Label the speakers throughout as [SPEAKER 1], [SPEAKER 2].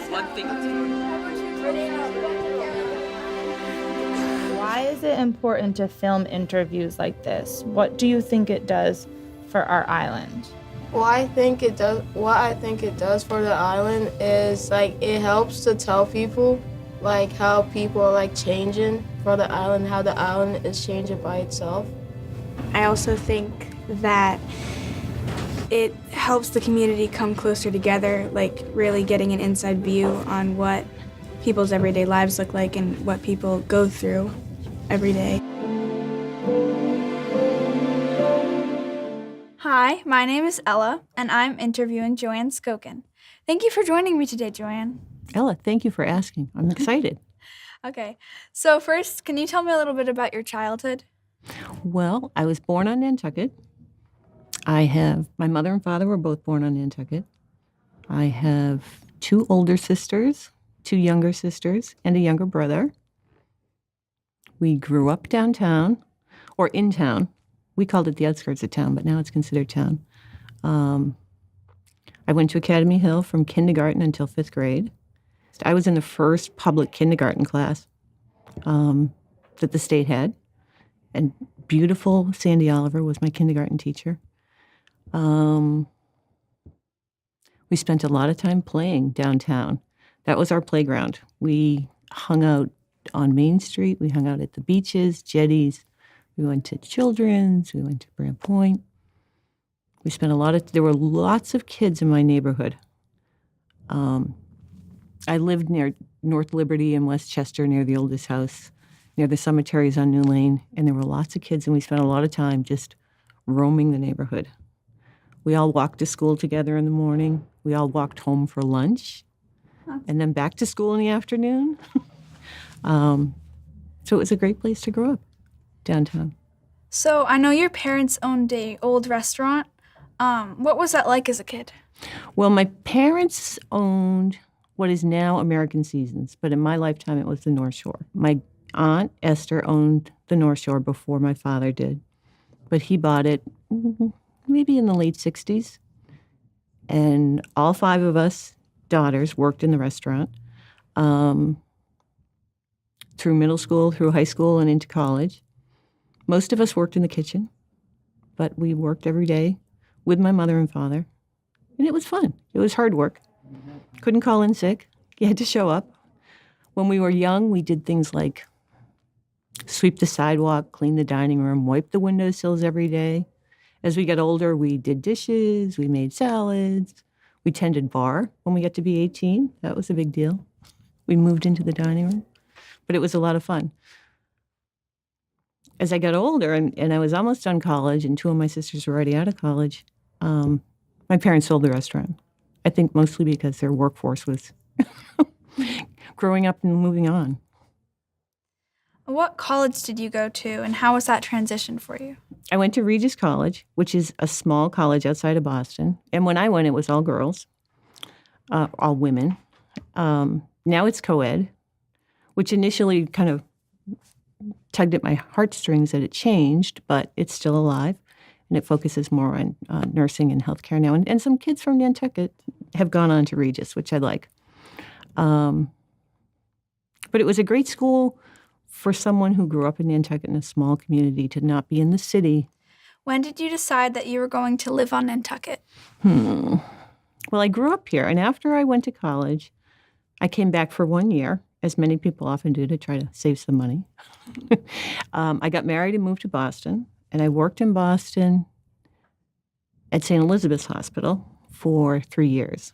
[SPEAKER 1] One thing.
[SPEAKER 2] Why is it important to film interviews like this? What do you think it does for our island?
[SPEAKER 3] What I think it does for the island is it helps to tell people how people are changing for the island, how the island is changing by itself.
[SPEAKER 4] I also think that it helps the community come closer together, really getting an inside view on what people's everyday lives look like and what people go through every day.
[SPEAKER 5] Hi, my name is Ella, and I'm interviewing Joanne Skokin. Thank you for joining me today, Joanne.
[SPEAKER 6] Ella, thank you for asking. I'm excited.
[SPEAKER 5] Okay, so first, can you tell me a little bit about your childhood?
[SPEAKER 6] Well, I was born on Nantucket. My mother and father were both born on Nantucket. I have 2 older sisters, 2 younger sisters, and a younger brother. We grew up downtown, or in town. We called it the outskirts of town, but now it's considered town. I went to Academy Hill from kindergarten until 5th grade. I was in the first public kindergarten class that the state had, and beautiful Sandy Oliver was my kindergarten teacher. We spent a lot of time playing downtown. That was our playground. We hung out on Main Street. We hung out at the beaches, jetties. We went to Children's. We went to Brant Point. There were lots of kids in my neighborhood. I lived near North Liberty and Westchester, near the oldest house, near the cemeteries on New Lane, and there were lots of kids, and we spent a lot of time just roaming the neighborhood. We all walked to school together in the morning. We all walked home for lunch, and then back to school in the afternoon. So it was a great place to grow up, downtown.
[SPEAKER 5] So I know your parents owned an old restaurant. What was that like as a kid?
[SPEAKER 6] Well, my parents owned what is now American Seasons, but in my lifetime it was the North Shore. My aunt Esther owned the North Shore before my father did, but he bought it maybe in the late 60s. And all 5 of us daughters worked in the restaurant through middle school, through high school, and into college. Most of us worked in the kitchen, but we worked every day with my mother and father. And it was fun. It was hard work. Couldn't call in sick. You had to show up. When we were young, we did things like sweep the sidewalk, clean the dining room, wipe the windowsills every day. As we got older, we did dishes, we made salads. We tended bar when we got to be 18. That was a big deal. We moved into the dining room. But it was a lot of fun. As I got older and I was almost done college and 2 of my sisters were already out of college, my parents sold the restaurant. I think mostly because their workforce was growing up and moving on.
[SPEAKER 5] What college did you go to, and how was that transition for you?
[SPEAKER 6] I went to Regis College, which is a small college outside of Boston. And when I went, it was all girls, all women. Now it's co-ed, which initially kind of tugged at my heartstrings that it changed, but it's still alive. And it focuses more on nursing and healthcare now. And some kids from Nantucket have gone on to Regis, which I like. But it was a great school for someone who grew up in Nantucket in a small community to not be in the city.
[SPEAKER 5] When did you decide that you were going to live on Nantucket?
[SPEAKER 6] Well, I grew up here. And after I went to college, I came back for 1 year, as many people often do, to try to save some money. I got married and moved to Boston. And I worked in Boston at St. Elizabeth's Hospital for 3 years.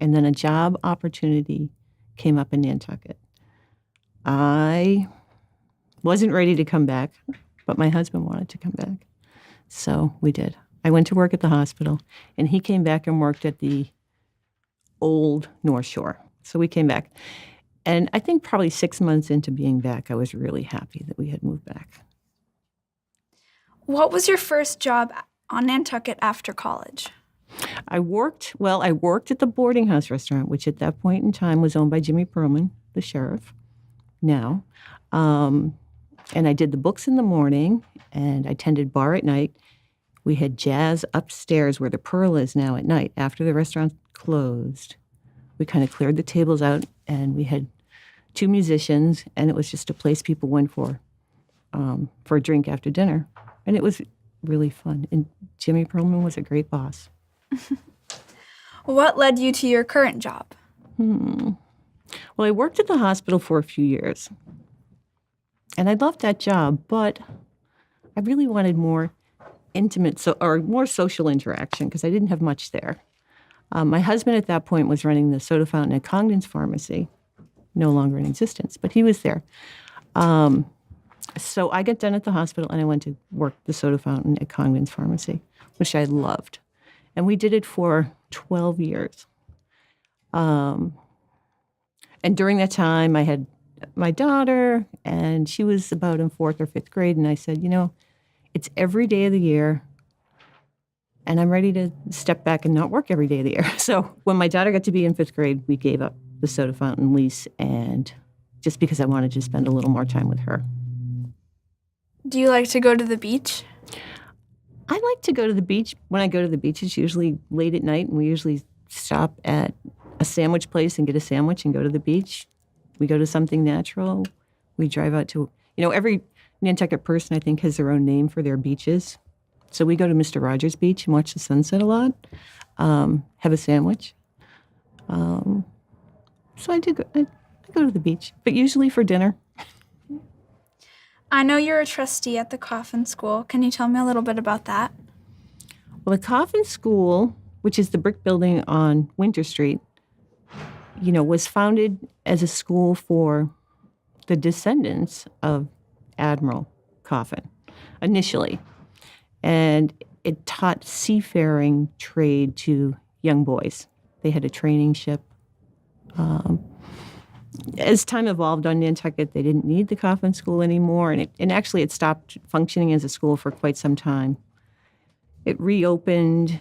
[SPEAKER 6] And then a job opportunity came up in Nantucket. I wasn't ready to come back, but my husband wanted to come back. So we did. I went to work at the hospital, and he came back and worked at the old North Shore. So we came back. And I think probably 6 months into being back, I was really happy that we had moved back.
[SPEAKER 5] What was your first job on Nantucket after college?
[SPEAKER 6] I worked at the boarding house restaurant, which at that point in time was owned by Jimmy Perlman, the sheriff, now. And I did the books in the morning, and I tended bar at night. We had jazz upstairs where the Pearl is now at night. After the restaurant closed, We kind of cleared the tables out, and we had 2 musicians, and it was just a place people went for a drink after dinner. And it was really fun. And Jimmy Perlman was a great boss.
[SPEAKER 5] What led you to your current job?
[SPEAKER 6] Well, I worked at the hospital for a few years. And I loved that job, but I really wanted more intimate or more social interaction because I didn't have much there. My husband at that point was running the soda fountain at Congdon's Pharmacy, no longer in existence, but he was there. So I got done at the hospital and I went to work the soda fountain at Congdon's Pharmacy, which I loved. And we did it for 12 years. And during that time, I had my daughter, and she was about in 4th or 5th grade, and I said, it's every day of the year, and I'm ready to step back and not work every day of the year. So when my daughter got to be in 5th grade, we gave up the soda fountain lease, and just because I wanted to spend a little more time with her.
[SPEAKER 5] Do you like to go to the beach?
[SPEAKER 6] I like to go to the beach. When I go to the beach, it's usually late at night, and we usually stop at a sandwich place and get a sandwich and go to the beach. We go to something natural. We drive out to, every Nantucket person, I think, has their own name for their beaches. So we go to Mr. Rogers Beach and watch the sunset a lot, have a sandwich. So I go to the beach, but usually for dinner.
[SPEAKER 5] I know you're a trustee at the Coffin School. Can you tell me a little bit about that?
[SPEAKER 6] Well, the Coffin School, which is the brick building on Winter Street, was founded as a school for the descendants of Admiral Coffin initially. And it taught seafaring trade to young boys. They had a training ship. As time evolved on Nantucket, they didn't need the Coffin School anymore, and actually it stopped functioning as a school for quite some time. It reopened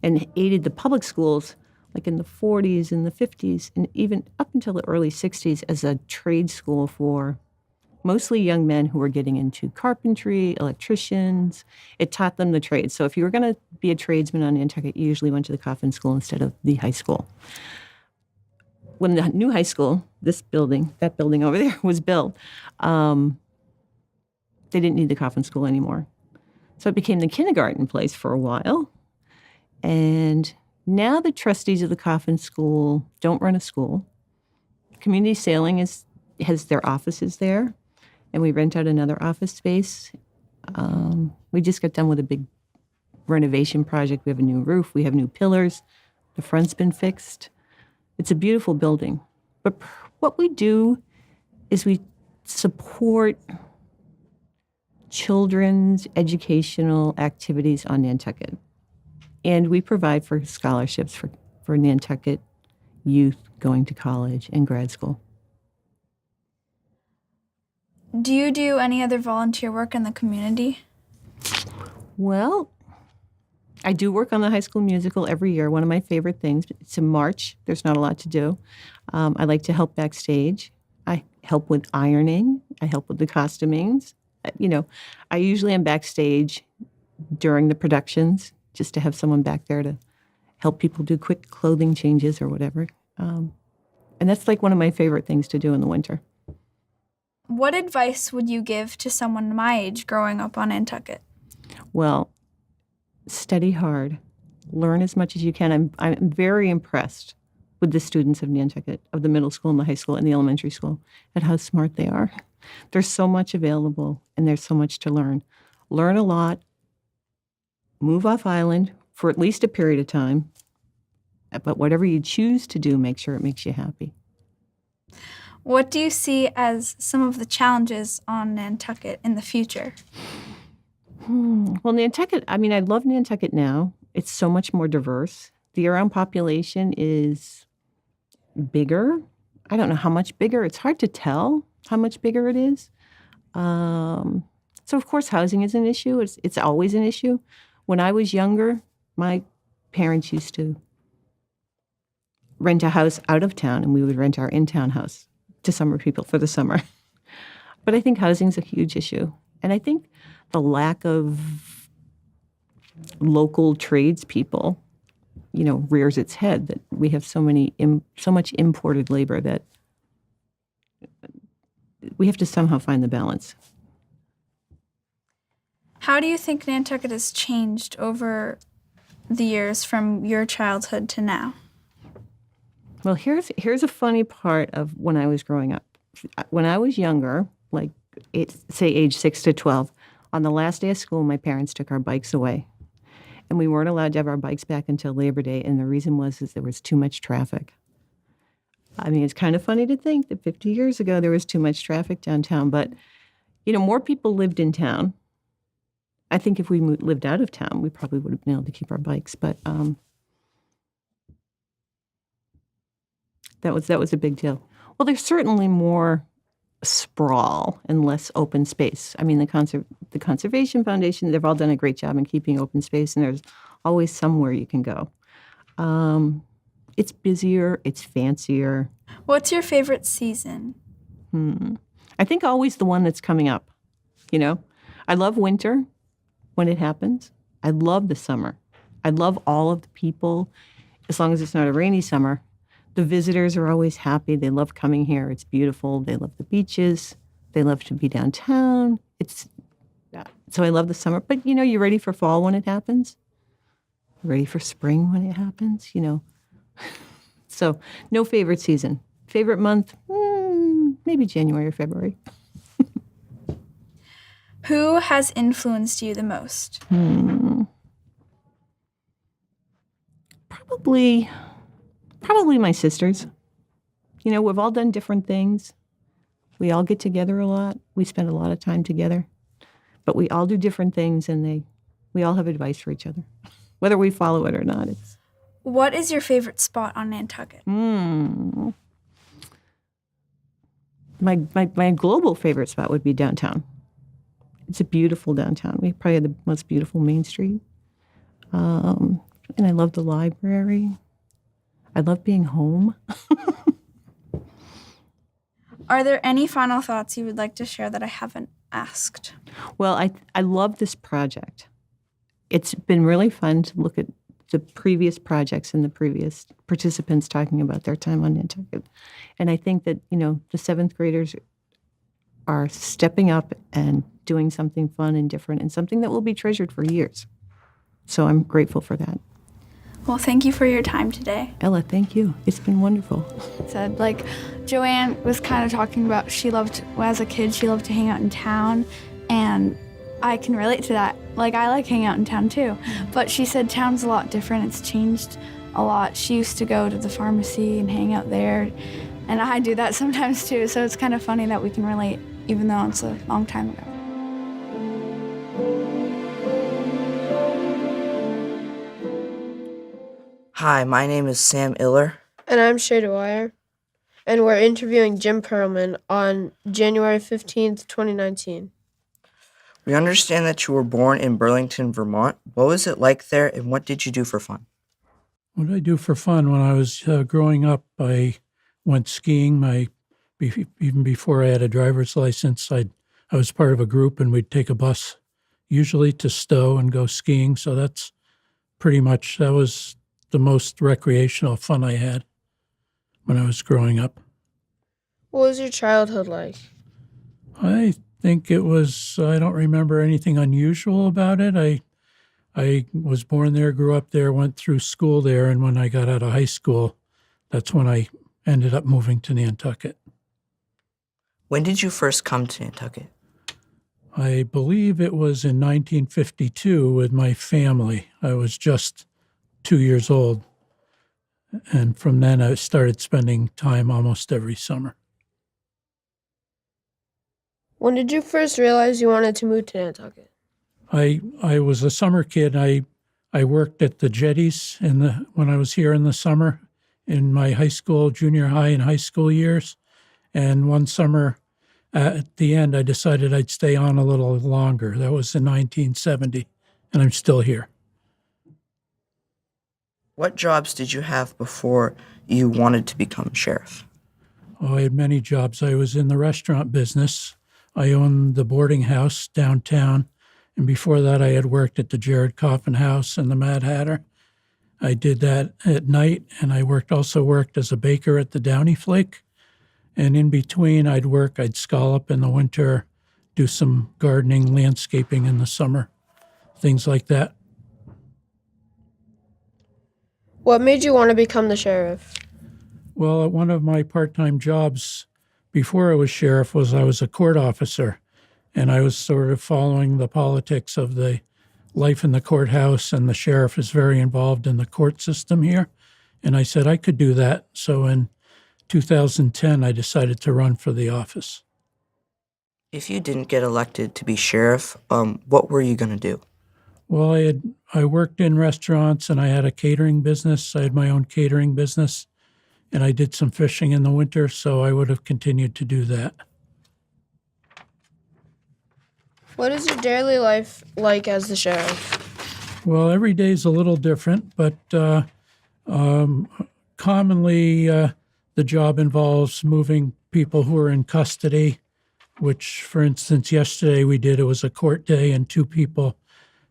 [SPEAKER 6] and aided the public schools like in the 40s and the 50s and even up until the early 60s as a trade school for mostly young men who were getting into carpentry, electricians. It taught them the trade. So if you were going to be a tradesman on Nantucket, you usually went to the Coffin School instead of the high school. When the new high school, that building over there, was built, they didn't need the Coffin School anymore. So it became the kindergarten place for a while. And now the trustees of the Coffin School don't run a school. Community Sailing has their offices there, and we rent out another office space. We just got done with a big renovation project. We have a new roof. We have new pillars. The front's been fixed. It's a beautiful building. But what we do is we support children's educational activities on Nantucket. And we provide for scholarships for Nantucket youth going to college and grad school.
[SPEAKER 5] Do you do any other volunteer work in the community?
[SPEAKER 6] Well, I do work on the high school musical every year. One of my favorite things. It's in March. There's not a lot to do. I like to help backstage. I help with ironing. I help with the costumings. I usually am backstage during the productions just to have someone back there to help people do quick clothing changes or whatever. And that's like one of my favorite things to do in the winter.
[SPEAKER 5] What advice would you give to someone my age growing up on Nantucket?
[SPEAKER 6] Well, study hard. Learn as much as you can. I'm very impressed with the students of Nantucket, of the middle school and the high school and the elementary school, at how smart they are. There's so much available, and there's so much to learn. Learn a lot. Move off island for at least a period of time. But whatever you choose to do, make sure it makes you happy.
[SPEAKER 5] What do you see as some of the challenges on Nantucket in the future?
[SPEAKER 6] Well, Nantucket, I love Nantucket now. It's so much more diverse. The year-round population is bigger. I don't know how much bigger. It's hard to tell how much bigger it is. So, of course, housing is an issue. It's always an issue. When I was younger, my parents used to rent a house out of town, and we would rent our in-town house to summer people for the summer. But I think housing's a huge issue. And I think the lack of local tradespeople rears its head, that we have so much imported labor that we have to somehow find the balance.
[SPEAKER 5] How do you think Nantucket has changed over the years from your childhood to now?
[SPEAKER 6] Well, here's a funny part of when I was growing up. When I was younger, like say age 6 to 12, on the last day of school, my parents took our bikes away. And we weren't allowed to have our bikes back until Labor Day. And the reason was there was too much traffic. I mean, it's kind of funny to think that 50 years ago, there was too much traffic downtown. But, more people lived in town. I think if we lived out of town, we probably would have been able to keep our bikes. But that was a big deal. Well, there's certainly more sprawl and less open space. I mean, the Conservation Foundation, they've all done a great job in keeping open space, and there's always somewhere you can go. It's busier, it's fancier.
[SPEAKER 5] What's your favorite season?
[SPEAKER 6] I think always the one that's coming up. I love winter when it happens. I love the summer. I love all of the people, as long as it's not a rainy summer. The visitors are always happy. They love coming here. It's beautiful. They love the beaches. They love to be downtown. So I love the summer. But, you're ready for fall when it happens. You're ready for spring when it happens, So no favorite season. Favorite month? Maybe January or February.
[SPEAKER 5] Who has influenced you the most?
[SPEAKER 6] Probably my sisters. We've all done different things. We all get together a lot. We spend a lot of time together. But we all do different things, and we all have advice for each other, whether we follow it or not.
[SPEAKER 5] What is your favorite spot on Nantucket?
[SPEAKER 6] My global favorite spot would be downtown. It's a beautiful downtown. We probably have the most beautiful Main Street. And I love the library. I love being home.
[SPEAKER 5] Are there any final thoughts you would like to share that I haven't asked?
[SPEAKER 6] Well, I love this project. It's been really fun to look at the previous projects and the previous participants talking about their time on Nantucket. And I think that, the seventh graders are stepping up and doing something fun and different and something that will be treasured for years. So I'm grateful for that.
[SPEAKER 5] Well, thank you for your time today.
[SPEAKER 6] Ella, thank you. It's been wonderful.
[SPEAKER 5] Said, Joanne was kind of talking about as a kid, she loved to hang out in town, and I can relate to that. I like hanging out in town too, but she said town's a lot different. It's changed a lot. She used to go to the pharmacy and hang out there, and I do that sometimes too, so it's kind of funny that we can relate, even though it's a long time ago.
[SPEAKER 1] Hi, my name is Sam Iller.
[SPEAKER 3] And I'm Shay Dwyer. And we're interviewing Jim Perlman on January 15th, 2019.
[SPEAKER 1] We understand that you were born in Burlington, Vermont. What was it like there, and what did you do for fun?
[SPEAKER 7] What did I do for fun? When I was growing up, I went skiing. Even before I had a driver's license, I was part of a group, and we'd take a bus, usually to Stowe, and go skiing. So that was the most recreational fun I had when I was growing up.
[SPEAKER 3] What was your childhood like?
[SPEAKER 7] I think I don't remember anything unusual about it. I was born there, grew up there, went through school there, and when I got out of high school, that's when I ended up moving to Nantucket.
[SPEAKER 1] When did you first come to Nantucket?
[SPEAKER 7] I believe it was in 1952 with my family. I was just 2 years old. And from then I started spending time almost every summer.
[SPEAKER 3] When did you first realize you wanted to move to Nantucket?
[SPEAKER 7] I was a summer kid. I worked at the jetties when I was here in the summer in my high school, junior high and high school years. And one summer at the end, I decided I'd stay on a little longer. That was in 1970, and I'm still here.
[SPEAKER 1] What jobs did you have before you wanted to become sheriff?
[SPEAKER 7] Oh, I had many jobs. I was in the restaurant business. I owned the boarding house downtown. And before that, I had worked at the Jared Coffin House and the Mad Hatter. I did that at night, and I also worked as a baker at the Downy Flake. And in between, I'd scallop in the winter, do some gardening, landscaping in the summer, things like that.
[SPEAKER 3] What made you want to become the sheriff?
[SPEAKER 7] Well, one of my part-time jobs before I was sheriff I was a court officer, and I was sort of following the politics of the life in the courthouse, and the sheriff is very involved in the court system here. And I said I could do that. So in 2010, I decided to run for the office.
[SPEAKER 1] If you didn't get elected to be sheriff, what were you going to do?
[SPEAKER 7] Well, I worked in restaurants, and I had a catering business. I had my own catering business, and I did some fishing in the winter, so I would have continued to do that.
[SPEAKER 3] What is your daily life like as the sheriff?
[SPEAKER 7] Well, every day is a little different, but commonly the job involves moving people who are in custody, which, for instance, yesterday it was a court day, and 2 people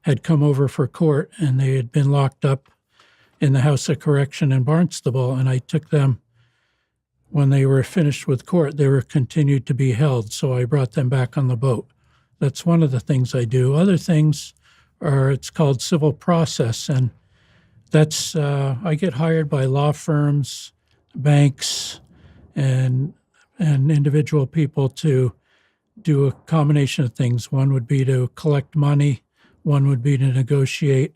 [SPEAKER 7] had come over for court, and they had been locked up in the House of Correction in Barnstable, and I took them, when they were finished with court, they were continued to be held, so I brought them back on the boat. That's one of the things I do. Other things it's called civil process, and that's, I get hired by law firms, banks, and individual people to do a combination of things. One would be to collect money, one would be to negotiate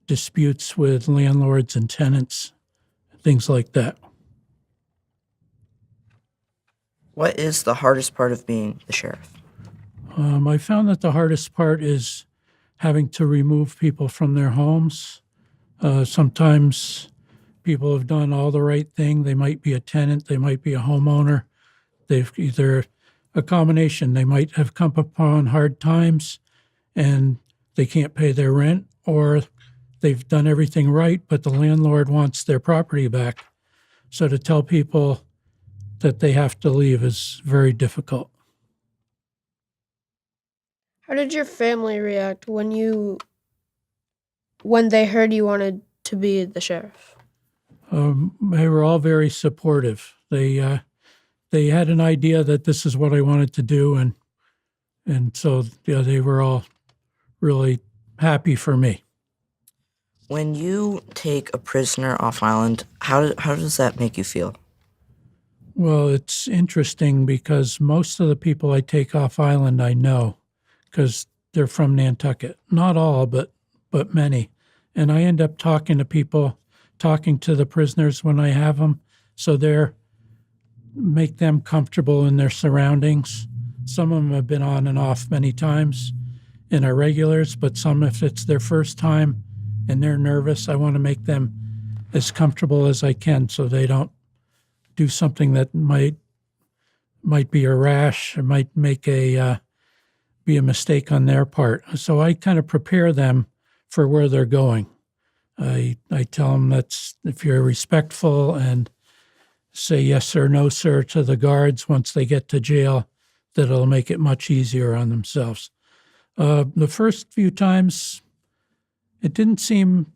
[SPEAKER 7] disputes with landlords and tenants, things like that.
[SPEAKER 1] What is the hardest part of being the sheriff?
[SPEAKER 7] I found that the hardest part is having to remove people from their homes. Sometimes people have done all the right thing. They might be a tenant, they might be a homeowner. They've either a combination. They might have come upon hard times and they can't pay their rent, or they've done everything right, but the landlord wants their property back. So to tell people that they have to leave is very difficult.
[SPEAKER 3] How did your family react when they heard you wanted to be the sheriff?
[SPEAKER 7] They were all very supportive. They had an idea that this is what I wanted to do, and so they were all really happy for me.
[SPEAKER 1] When you take a prisoner off island, how does that make you feel?
[SPEAKER 7] Well, it's interesting because most of the people I take off island I know, because they're from Nantucket. Not all, but many. And I end up talking to the prisoners when I have them, so make them comfortable in their surroundings. Some of them have been on and off many times and are regulars, but some, if it's their first time and they're nervous, I want to make them as comfortable as I can so they don't do something that might be a rash or might make be a mistake on their part. So I kind of prepare them for where they're going. I tell them that's if you're respectful and say yes or no, sir, to the guards once they get to jail, that it'll make it much easier on themselves. The first few times, it didn't seem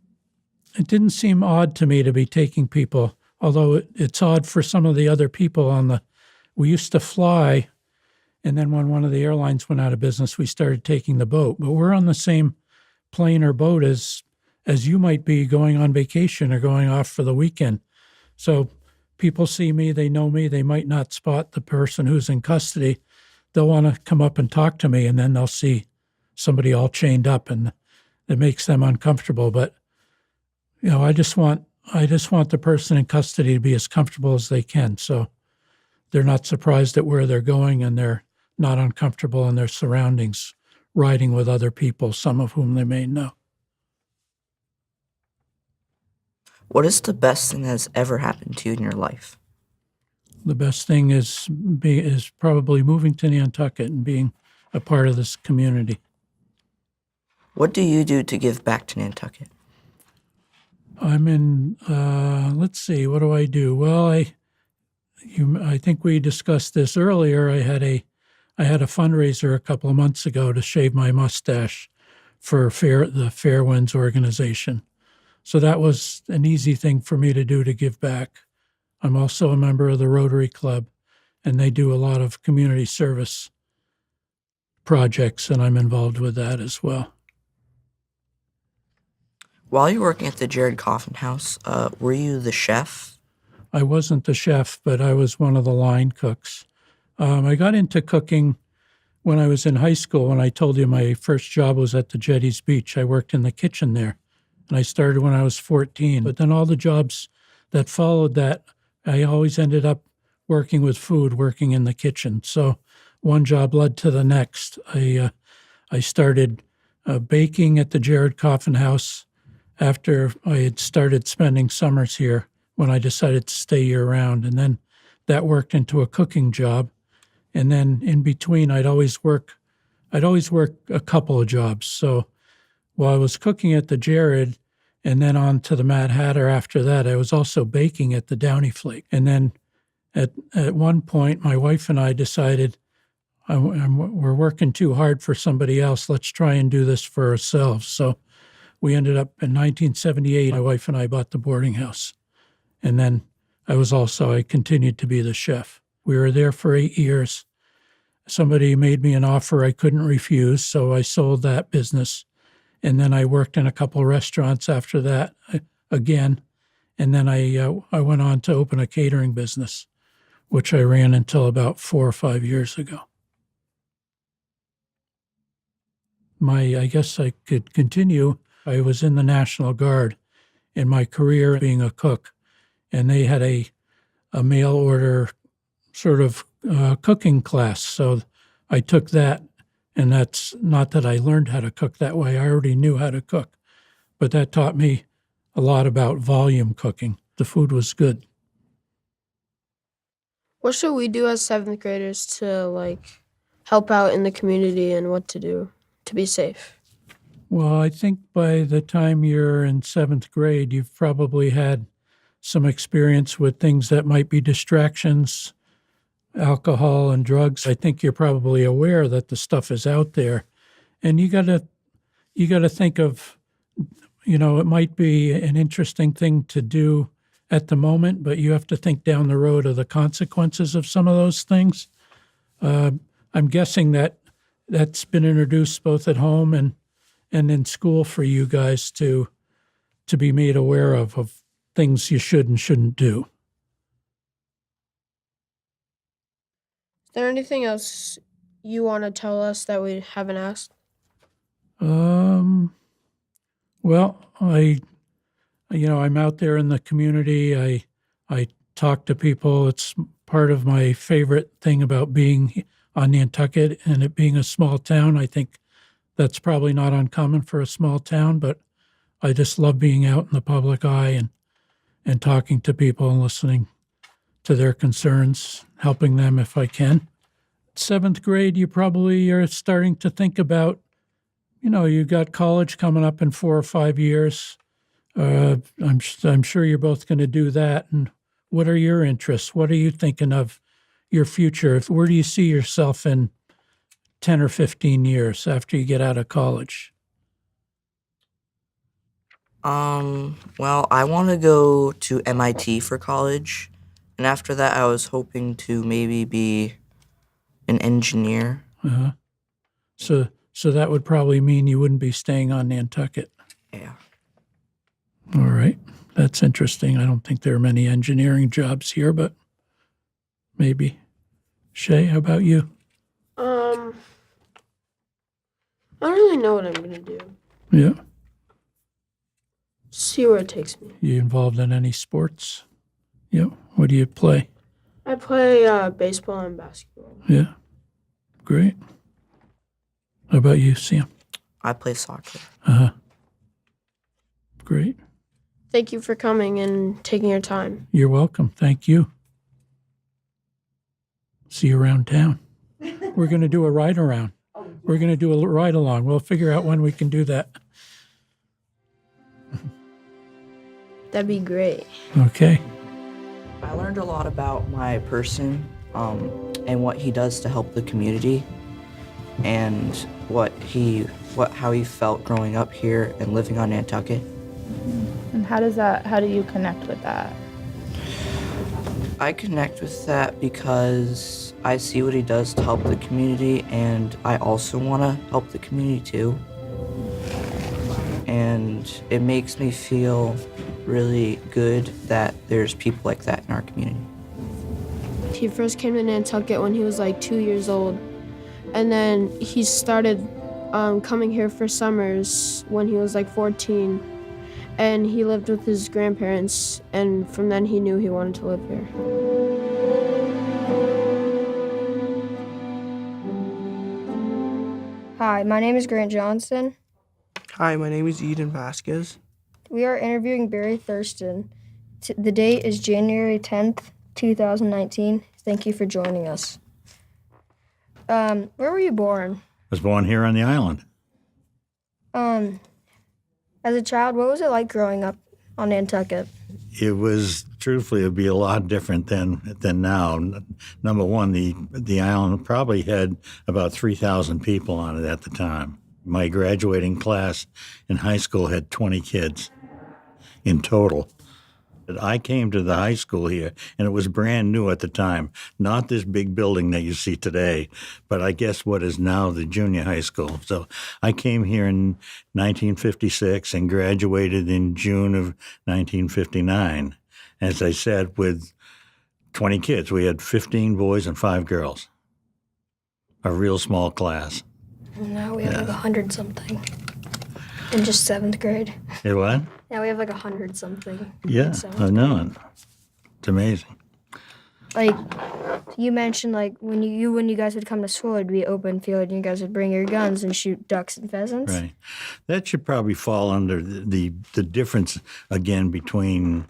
[SPEAKER 7] odd to me to be taking people, although it's odd for some of the other people we used to fly, and then when one of the airlines went out of business, we started taking the boat. But we're on the same plane or boat as you might be going on vacation or going off for the weekend. So people see me, they know me, they might not spot the person who's in custody. They'll want to come up and talk to me, and then they'll see somebody all chained up, and it makes them uncomfortable. But I just want the person in custody to be as comfortable as they can, so they're not surprised at where they're going, and they're not uncomfortable in their surroundings, riding with other people, some of whom they may know.
[SPEAKER 1] What is the best thing that's ever happened to you in your life?
[SPEAKER 7] The best thing is probably moving to Nantucket and being a part of this community.
[SPEAKER 1] What do you do to give back to Nantucket?
[SPEAKER 7] I'm in, let's see, what do I do? Well, I think we discussed this earlier. I had a fundraiser a couple of months ago to shave my mustache for the Fair Winds organization. So that was an easy thing for me to do to give back. I'm also a member of the Rotary Club, and they do a lot of community service projects, and I'm involved with that as well.
[SPEAKER 1] While you were working at the Jared Coffin House, were you the chef?
[SPEAKER 7] I wasn't the chef, but I was one of the line cooks. I got into cooking when I was in high school. When I told you my first job was at the Jetties Beach, I worked in the kitchen there. And I started when I was 14. But then all the jobs that followed that, I always ended up working with food, working in the kitchen. So one job led to the next. I started baking at the Jared Coffin House after I had started spending summers here when I decided to stay year-round. And then that worked into a cooking job. And then in between, I'd always work a couple of jobs. So while I was cooking at the Jared and then on to the Mad Hatter after that, I was also baking at the Downy Flake. And then at one point, my wife and I decided we're working too hard for somebody else. Let's try and do this for ourselves. So we ended up in 1978, my wife and I bought the boarding house. And then I continued to be the chef. We were there for 8 years. Somebody made me an offer I couldn't refuse, so I sold that business. And then I worked in a couple of restaurants after that again. And then I went on to open a catering business, which I ran until about 4 or 5 years ago. I guess I could continue. I was in the National Guard in my career being a cook, and they had a mail order sort of cooking class. So I took that, and that's not that I learned how to cook that way. I already knew how to cook, but that taught me a lot about volume cooking. The food was good.
[SPEAKER 3] What should we do as 7th graders to help out in the community and what to do to be safe?
[SPEAKER 7] Well, I think by the time you're in 7th grade, you've probably had some experience with things that might be distractions, alcohol and drugs. I think you're probably aware that the stuff is out there. And you gotta think of, it might be an interesting thing to do at the moment, but you have to think down the road of the consequences of some of those things. I'm guessing that's been introduced both at home and in school for you guys to be made aware of things you should and shouldn't do.
[SPEAKER 3] Is there anything else you want to tell us that we haven't asked?
[SPEAKER 7] Well, I'm out there in the community. I talk to people. It's part of my favorite thing about being on Nantucket and it being a small town. I think that's probably not uncommon for a small town, but I just love being out in the public eye and talking to people and listening to their concerns, helping them if I can. 7th grade, you probably are starting to think about, you've got college coming up in 4 or 5 years. I'm sure you're both going to do that. And what are your interests? What are you thinking of your future? Where do you see yourself in 10 or 15 years after you get out of college?
[SPEAKER 1] Well, I want to go to MIT for college. And after that, I was hoping to maybe be an engineer.
[SPEAKER 7] Uh-huh. So that would probably mean you wouldn't be staying on Nantucket.
[SPEAKER 1] Yeah.
[SPEAKER 7] All right. That's interesting. I don't think there are many engineering jobs here, but maybe. Shay, how about you?
[SPEAKER 3] I don't really know what I'm going to do.
[SPEAKER 7] Yeah.
[SPEAKER 3] See where it takes me.
[SPEAKER 7] You involved in any sports? Yeah. What do you play?
[SPEAKER 3] I play baseball and basketball.
[SPEAKER 7] Yeah. Great. How about you, Sam?
[SPEAKER 1] I play soccer.
[SPEAKER 7] Uh-huh. Great.
[SPEAKER 3] Thank you for coming and taking your time.
[SPEAKER 7] You're welcome. Thank you. See you around town. We're going to do a ride around. We're going to do a ride along. We'll figure out when we can do that.
[SPEAKER 3] That'd be great.
[SPEAKER 7] Okay.
[SPEAKER 1] I learned a lot about my person and what he does to help the community and how he felt growing up here and living on Nantucket.
[SPEAKER 2] And how do you connect with that?
[SPEAKER 1] I connect with that because I see what he does to help the community, and I also want to help the community too. And it makes me feel really good that there's people like that in our community.
[SPEAKER 3] He first came to Nantucket when he was like 2 years old. And then he started coming here for summers when he was like 14. And he lived with his grandparents. And from then he knew he wanted to live here.
[SPEAKER 8] Hi, my name is Grant Johnson.
[SPEAKER 9] Hi, my name is Eden Vasquez.
[SPEAKER 8] We are interviewing Barry Thurston. The date is January 10th, 2019. Thank you for joining us. Where were you born?
[SPEAKER 10] I was born here on the island.
[SPEAKER 8] As a child, what was it like growing up on Nantucket?
[SPEAKER 10] It was, truthfully, it'd be a lot different than now. Number one, the island probably had about 3,000 people on it at the time. My graduating class in high school had 20 kids in total. I came to the high school here, and it was brand new at the time. Not this big building that you see today, but I guess what is now the junior high school. So I came here in 1956 and graduated in June of 1959. As I said, with 20 kids. We had 15 boys and 5 girls. A real small class.
[SPEAKER 8] Now we have like 100 something in just 7th grade.
[SPEAKER 10] You what?
[SPEAKER 8] Now we have like 100 something.
[SPEAKER 10] Yeah, I know it. It's amazing.
[SPEAKER 8] Like you mentioned, like when you guys would come to school, it'd be open field, and you guys would bring your guns and shoot ducks and pheasants.
[SPEAKER 10] Right. That should probably fall under the difference again between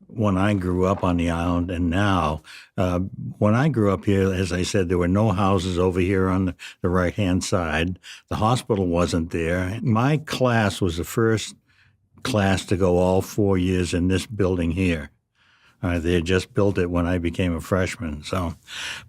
[SPEAKER 10] when I grew up on the island and now. When I grew up here, as I said, there were no houses over here on the right-hand side. The hospital wasn't there. My class was the first class to go all 4 years in this building here. They had just built it when I became a freshman. So,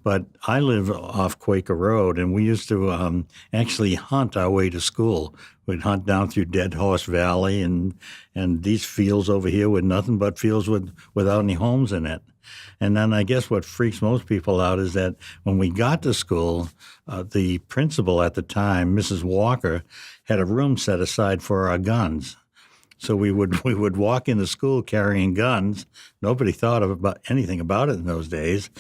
[SPEAKER 10] but I live off Quaker Road, and we used to actually hunt our way to school. We'd hunt down through Dead Horse Valley, and these fields over here were nothing but fields without any homes in it. And then I guess what freaks most people out is that when we got to school, the principal at the time, Mrs. Walker, had a room set aside for our guns. So we would walk into school carrying guns. Nobody thought about anything about it in those days,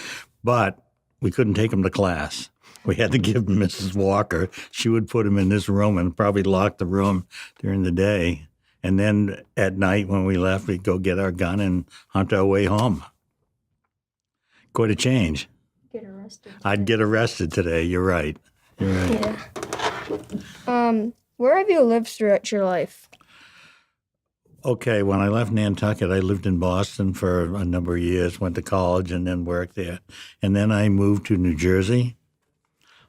[SPEAKER 10] but we couldn't take them to class. We had to give them Mrs. Walker. She would put them in this room and probably lock the room during the day. And then at night when we left, we'd go get our gun and hunt our way home. Quite a change.
[SPEAKER 8] Get arrested.
[SPEAKER 10] I'd get arrested today. You're right. You're right.
[SPEAKER 8] Yeah. Where have you lived throughout your life?
[SPEAKER 10] Okay, when I left Nantucket, I lived in Boston for a number of years, went to college and then worked there. And then I moved to New Jersey,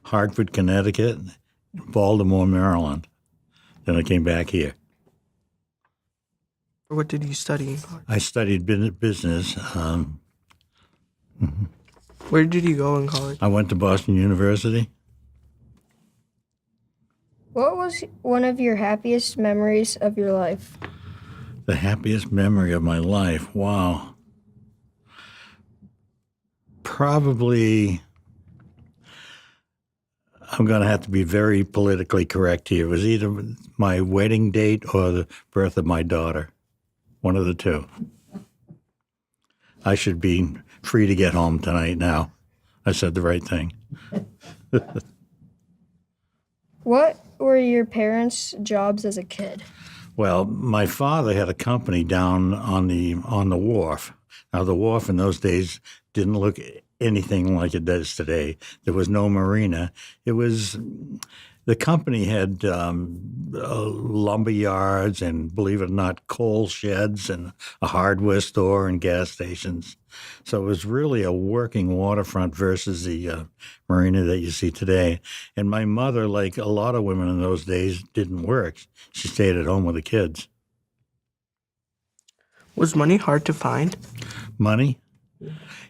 [SPEAKER 10] Hartford, Connecticut, Baltimore, Maryland. Then I came back here.
[SPEAKER 9] What did you study in college?
[SPEAKER 10] I studied business.
[SPEAKER 9] Where did you go in college?
[SPEAKER 10] I went to Boston University.
[SPEAKER 8] What was one of your happiest memories of your life?
[SPEAKER 10] The happiest memory of my life. Wow. Probably, I'm going to have to be very politically correct here. It was either my wedding date or the birth of my daughter. One of the two. I should be free to get home tonight now. I said the right thing.
[SPEAKER 8] What were your parents' jobs as a kid?
[SPEAKER 10] Well, my father had a company down on the wharf. Now, the wharf in those days didn't look anything like it does today. There was no marina. It was the company had lumber yards and, believe it or not, coal sheds and a hardware store and gas stations. So it was really a working waterfront versus the marina that you see today. And my mother, like a lot of women in those days, didn't work. She stayed at home with the kids.
[SPEAKER 9] Was money hard to find?
[SPEAKER 10] Money?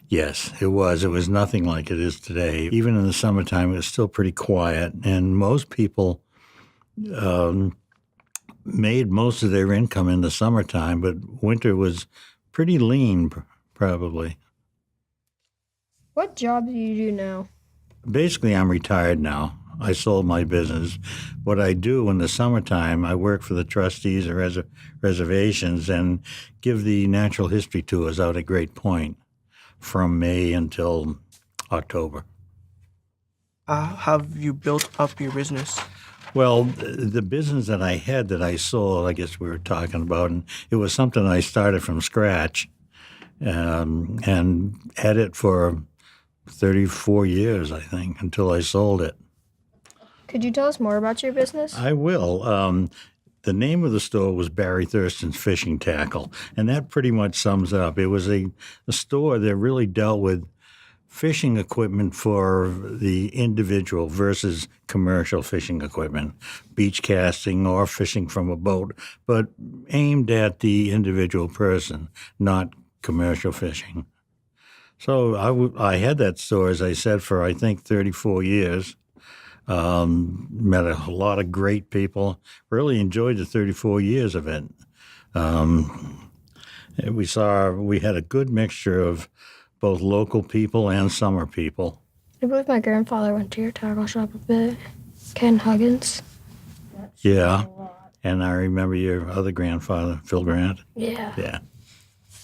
[SPEAKER 10] Yes, it was. It was nothing like it is today. Even in the summertime, it was still pretty quiet. And most people made most of their income in the summertime, but winter was pretty lean, probably.
[SPEAKER 8] What job do you do now?
[SPEAKER 10] Basically, I'm retired now. I sold my business. What I do in the summertime, I work for the trustees of reservations and give the natural history tours out at Great Point from May until October.
[SPEAKER 9] Have you built up your business?
[SPEAKER 10] Well, the business that I had that I sold, I guess we were talking about, and it was something I started from scratch and had it for 34 years, I think, until I sold it.
[SPEAKER 8] Could you tell us more about your business?
[SPEAKER 10] I will. The name of the store was Barry Thurston's Fishing Tackle, and that pretty much sums it up. It was a store that really dealt with fishing equipment for the individual versus commercial fishing equipment, beach casting or fishing from a boat, but aimed at the individual person, not commercial fishing. So I had that store, as I said, for I think 34 years. Met a lot of great people. Really enjoyed the 34 years of it. We had a good mixture of both local people and summer people.
[SPEAKER 8] I believe my grandfather went to your tackle shop a bit. Ken Huggins.
[SPEAKER 10] Yeah. And I remember your other grandfather, Phil Grant.
[SPEAKER 8] Yeah.
[SPEAKER 10] Yeah.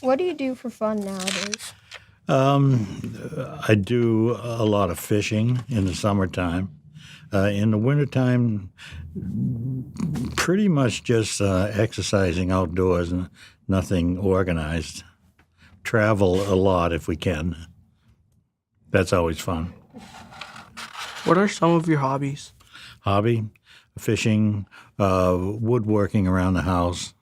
[SPEAKER 8] What do you do for fun nowadays?
[SPEAKER 10] I do a lot of fishing in the summertime. In the wintertime, pretty much just exercising outdoors and nothing organized. Travel a lot if we can. That's always fun.
[SPEAKER 9] What are some of your hobbies?
[SPEAKER 10] Hobby, fishing, woodworking around the house.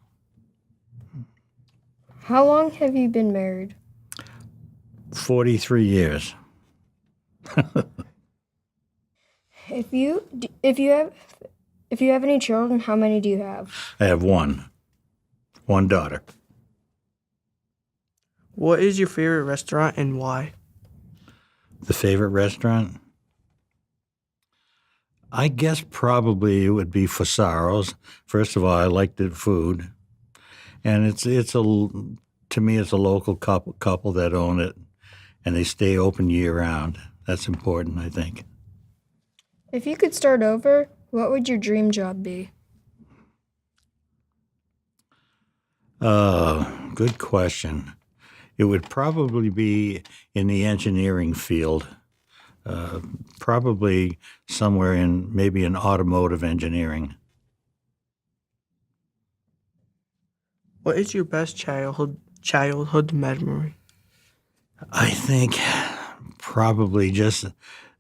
[SPEAKER 8] How long have you been married?
[SPEAKER 10] 43 years.
[SPEAKER 8] If you have any children, how many do you have?
[SPEAKER 10] I have one daughter.
[SPEAKER 9] What is your favorite restaurant and why?
[SPEAKER 10] The favorite restaurant? I guess probably it would be Fosaro's. First of all, I like the food, and to me it's a local couple that own it, and they stay open year round. That's important, I think.
[SPEAKER 8] If you could start over, what would your dream job be?
[SPEAKER 10] Good question. It would probably be in the engineering field, probably somewhere in maybe in automotive engineering.
[SPEAKER 9] What is your best childhood memory?
[SPEAKER 10] I think probably just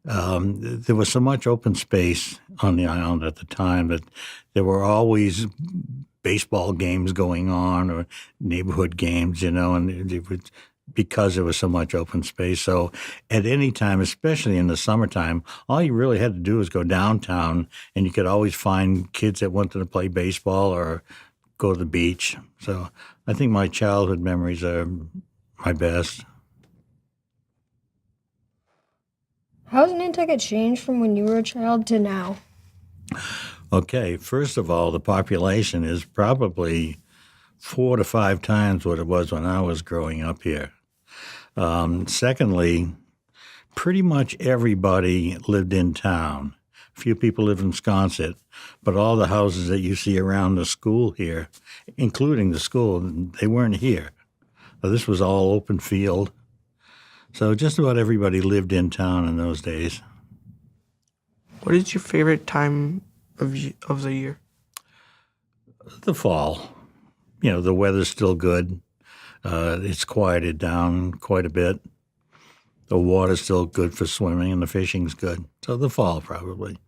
[SPEAKER 10] there was so much open space on the island at the time that there were always baseball games going on or neighborhood games, and it was because there was so much open space. So at any time, especially in the summertime, all you really had to do was go downtown and you could always find kids that wanted to play baseball or go to the beach. So I think my childhood memories are my best.
[SPEAKER 8] How has Nantucket changed from when you were a child to now?
[SPEAKER 10] Okay, first of all, the population is probably 4 to 5 times what it was when I was growing up here. Secondly, pretty much everybody lived in town. A few people live in Sconset, but all the houses that you see around the school here, including the school, they weren't here. This was all open field. So just about everybody lived in town in those days.
[SPEAKER 9] What is your favorite time of the year?
[SPEAKER 10] The fall. The weather's still good. It's quieted down quite a bit. The water's still good for swimming and the fishing's good. So the fall, probably.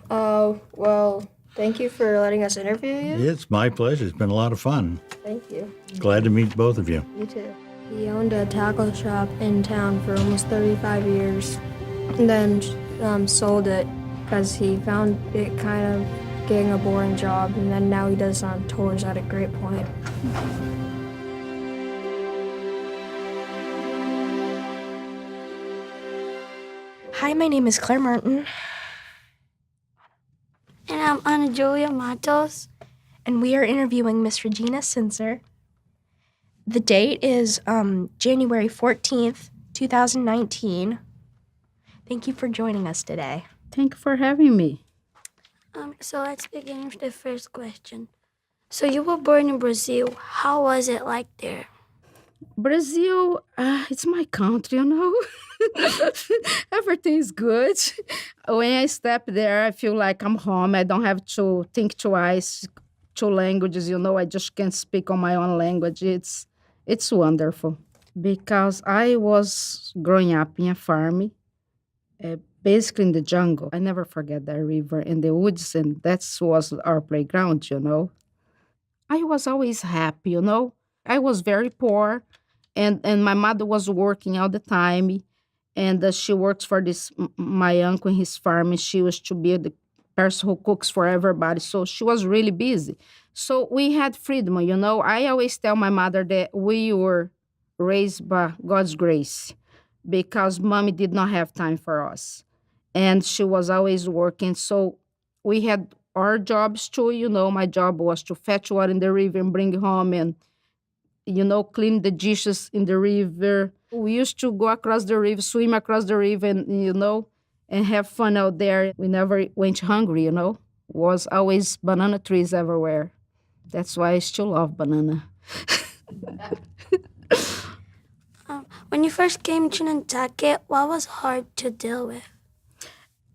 [SPEAKER 8] Well, thank you for letting us interview you.
[SPEAKER 10] It's my pleasure. It's been a lot of fun.
[SPEAKER 8] Thank you.
[SPEAKER 10] Glad to meet both of you.
[SPEAKER 8] You too. He owned a tackle shop in town for almost 35 years, and then sold it because he found it kind of getting a boring job, and then now he does tours out at Great Point.
[SPEAKER 11] Hi, my name is Claire Martin. And I'm Ana Julia Matos.
[SPEAKER 12] And we are interviewing Miss Regina Sinser. The date is January 14th, 2019. Thank you for joining us today.
[SPEAKER 13] Thank you for having me.
[SPEAKER 11] So let's begin with the first question. So you were born in Brazil. How was it like there?
[SPEAKER 13] Brazil, it's my country, you know. Everything's good. When I step there, I feel like I'm home. I don't have to think twice. Two languages, you know. I just can speak on my own language. It's wonderful because I was growing up in a farm, basically in the jungle. I never forget that river and the woods, and that was our playground, you know. I was always happy, you know. I was very poor, and my mother was working all the time, and she works for my uncle in his farm, and she was to be the person who cooks for everybody. So she was really busy. So we had freedom, you know. I always tell my mother that we were raised by God's grace because mommy did not have time for us, and she was always working. So we had our jobs too, you know. My job was to fetch water in the river and bring it home and, you know, clean the dishes in the river. We used to go across the river, swim across the river, and, you know, and have fun out there. We never went hungry, you know. Was always banana trees everywhere. That's why I still love banana.
[SPEAKER 11] When you first came to Nantucket, what was hard to deal with?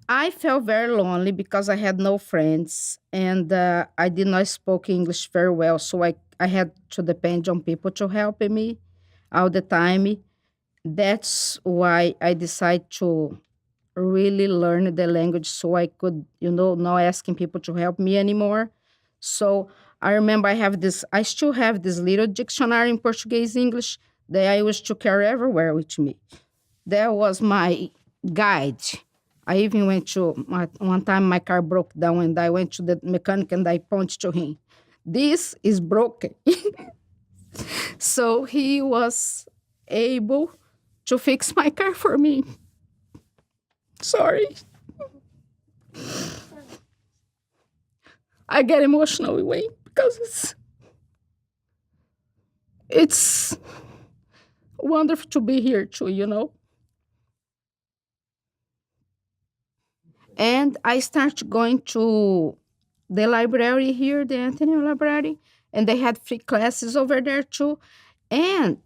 [SPEAKER 13] I felt very lonely because I had no friends and I did not speak English very well. So I had to depend on people to help me all the time. That's why I decided to really learn the language so I could, you know, not asking people to help me anymore. So I remember I still have this little dictionary in Portuguese English that I used to carry everywhere with me. That was my guide. I even went to, one time my car broke down and I went to the mechanic and I pointed to him. This is broken. So he was able to fix my car for me. Sorry. I get emotional way because it's wonderful to be here too, you know. And I started going to the library here, the Anthony Library, and they had free classes over there too. And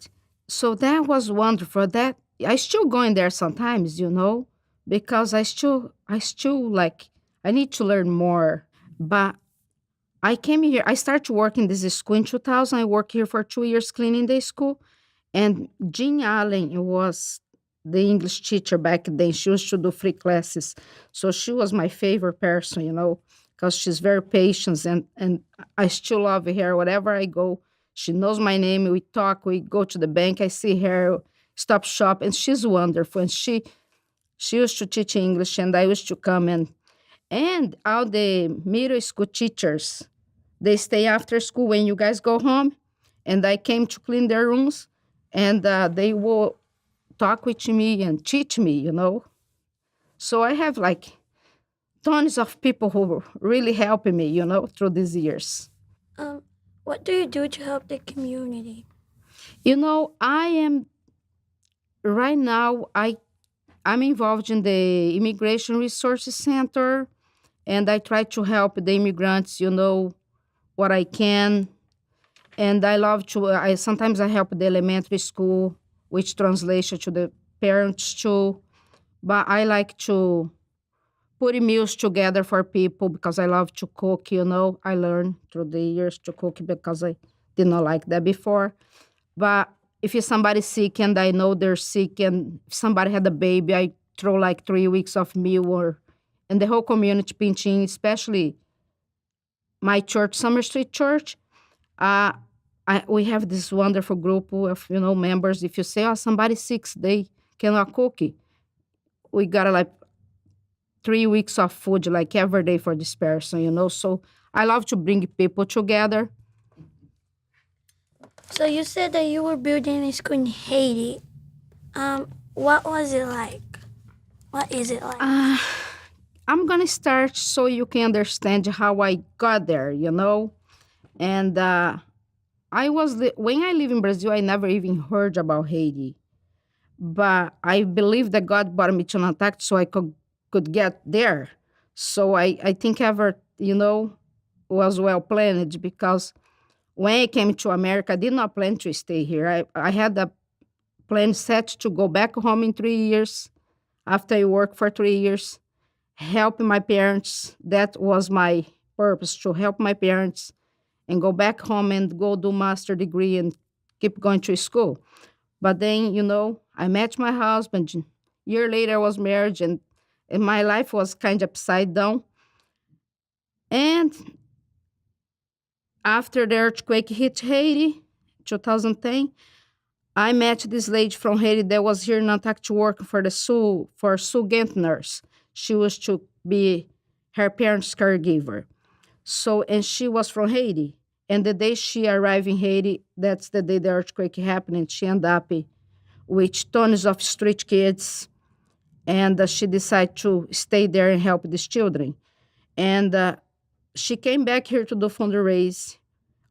[SPEAKER 13] so that was wonderful. That I still go in there sometimes, you know, because I still like I need to learn more. But I came here, I started working this school in 2000. I worked here for 2 years cleaning the school. And Jean Allen was the English teacher back then. She used to do free classes. So she was my favorite person, you know, because she's very patient and I still love her. Wherever I go, she knows my name. We talk, we go to the bank, I see her, stop shop, and she's wonderful. And she used to teach English and I used to come and all the middle school teachers, they stay after school when you guys go home. And I came to clean their rooms and they will talk with me and teach me, you know. So I have like tons of people who really help me, you know, through these years.
[SPEAKER 11] What do you do to help the community?
[SPEAKER 13] You know, right now, I'm involved in the Immigration Resources Center and I try to help the immigrants, you know, what I can. And I love to, sometimes I help the elementary school, which translation to the parents too. But I like to put meals together for people because I love to cook, you know. I learned through the years to cook because I did not like that before. But if somebody's sick and I know they're sick and if somebody had a baby, I throw like 3 weeks of meal and the whole community pinching, especially my church, Summer Street Church. We have this wonderful group of, you know, members. If you say, oh, somebody's sick, they cannot cook it. We got like 3 weeks of food, like every day for this person, you know. So I love to bring people together.
[SPEAKER 11] So you said that you were building a school in Haiti. What was it like? What is it like?
[SPEAKER 13] I'm going to start so you can understand how I got there, And when I live in Brazil, I never even heard about Haiti. But I believe that God brought me to Nantucket so I could get there. So I think ever, was well planned because when I came to America, I did not plan to stay here. I had a plan set to go back home in 3 years after I worked for 3 years, help my parents. That was my purpose, to help my parents and go back home and go do master degree and keep going to school. But then, I met my husband. Year later, I was married, and my life was kind of upside down. And after the earthquake hit Haiti, 2010, I met this lady from Haiti that was here in Nantucket working for Sue Gentners. She was to be her parents' caregiver. So, and she was from Haiti. And the day she arrived in Haiti, that's the day the earthquake happened, and she ended up with tons of street kids. And she decided to stay there and help these children. And she came back here to do fundraise.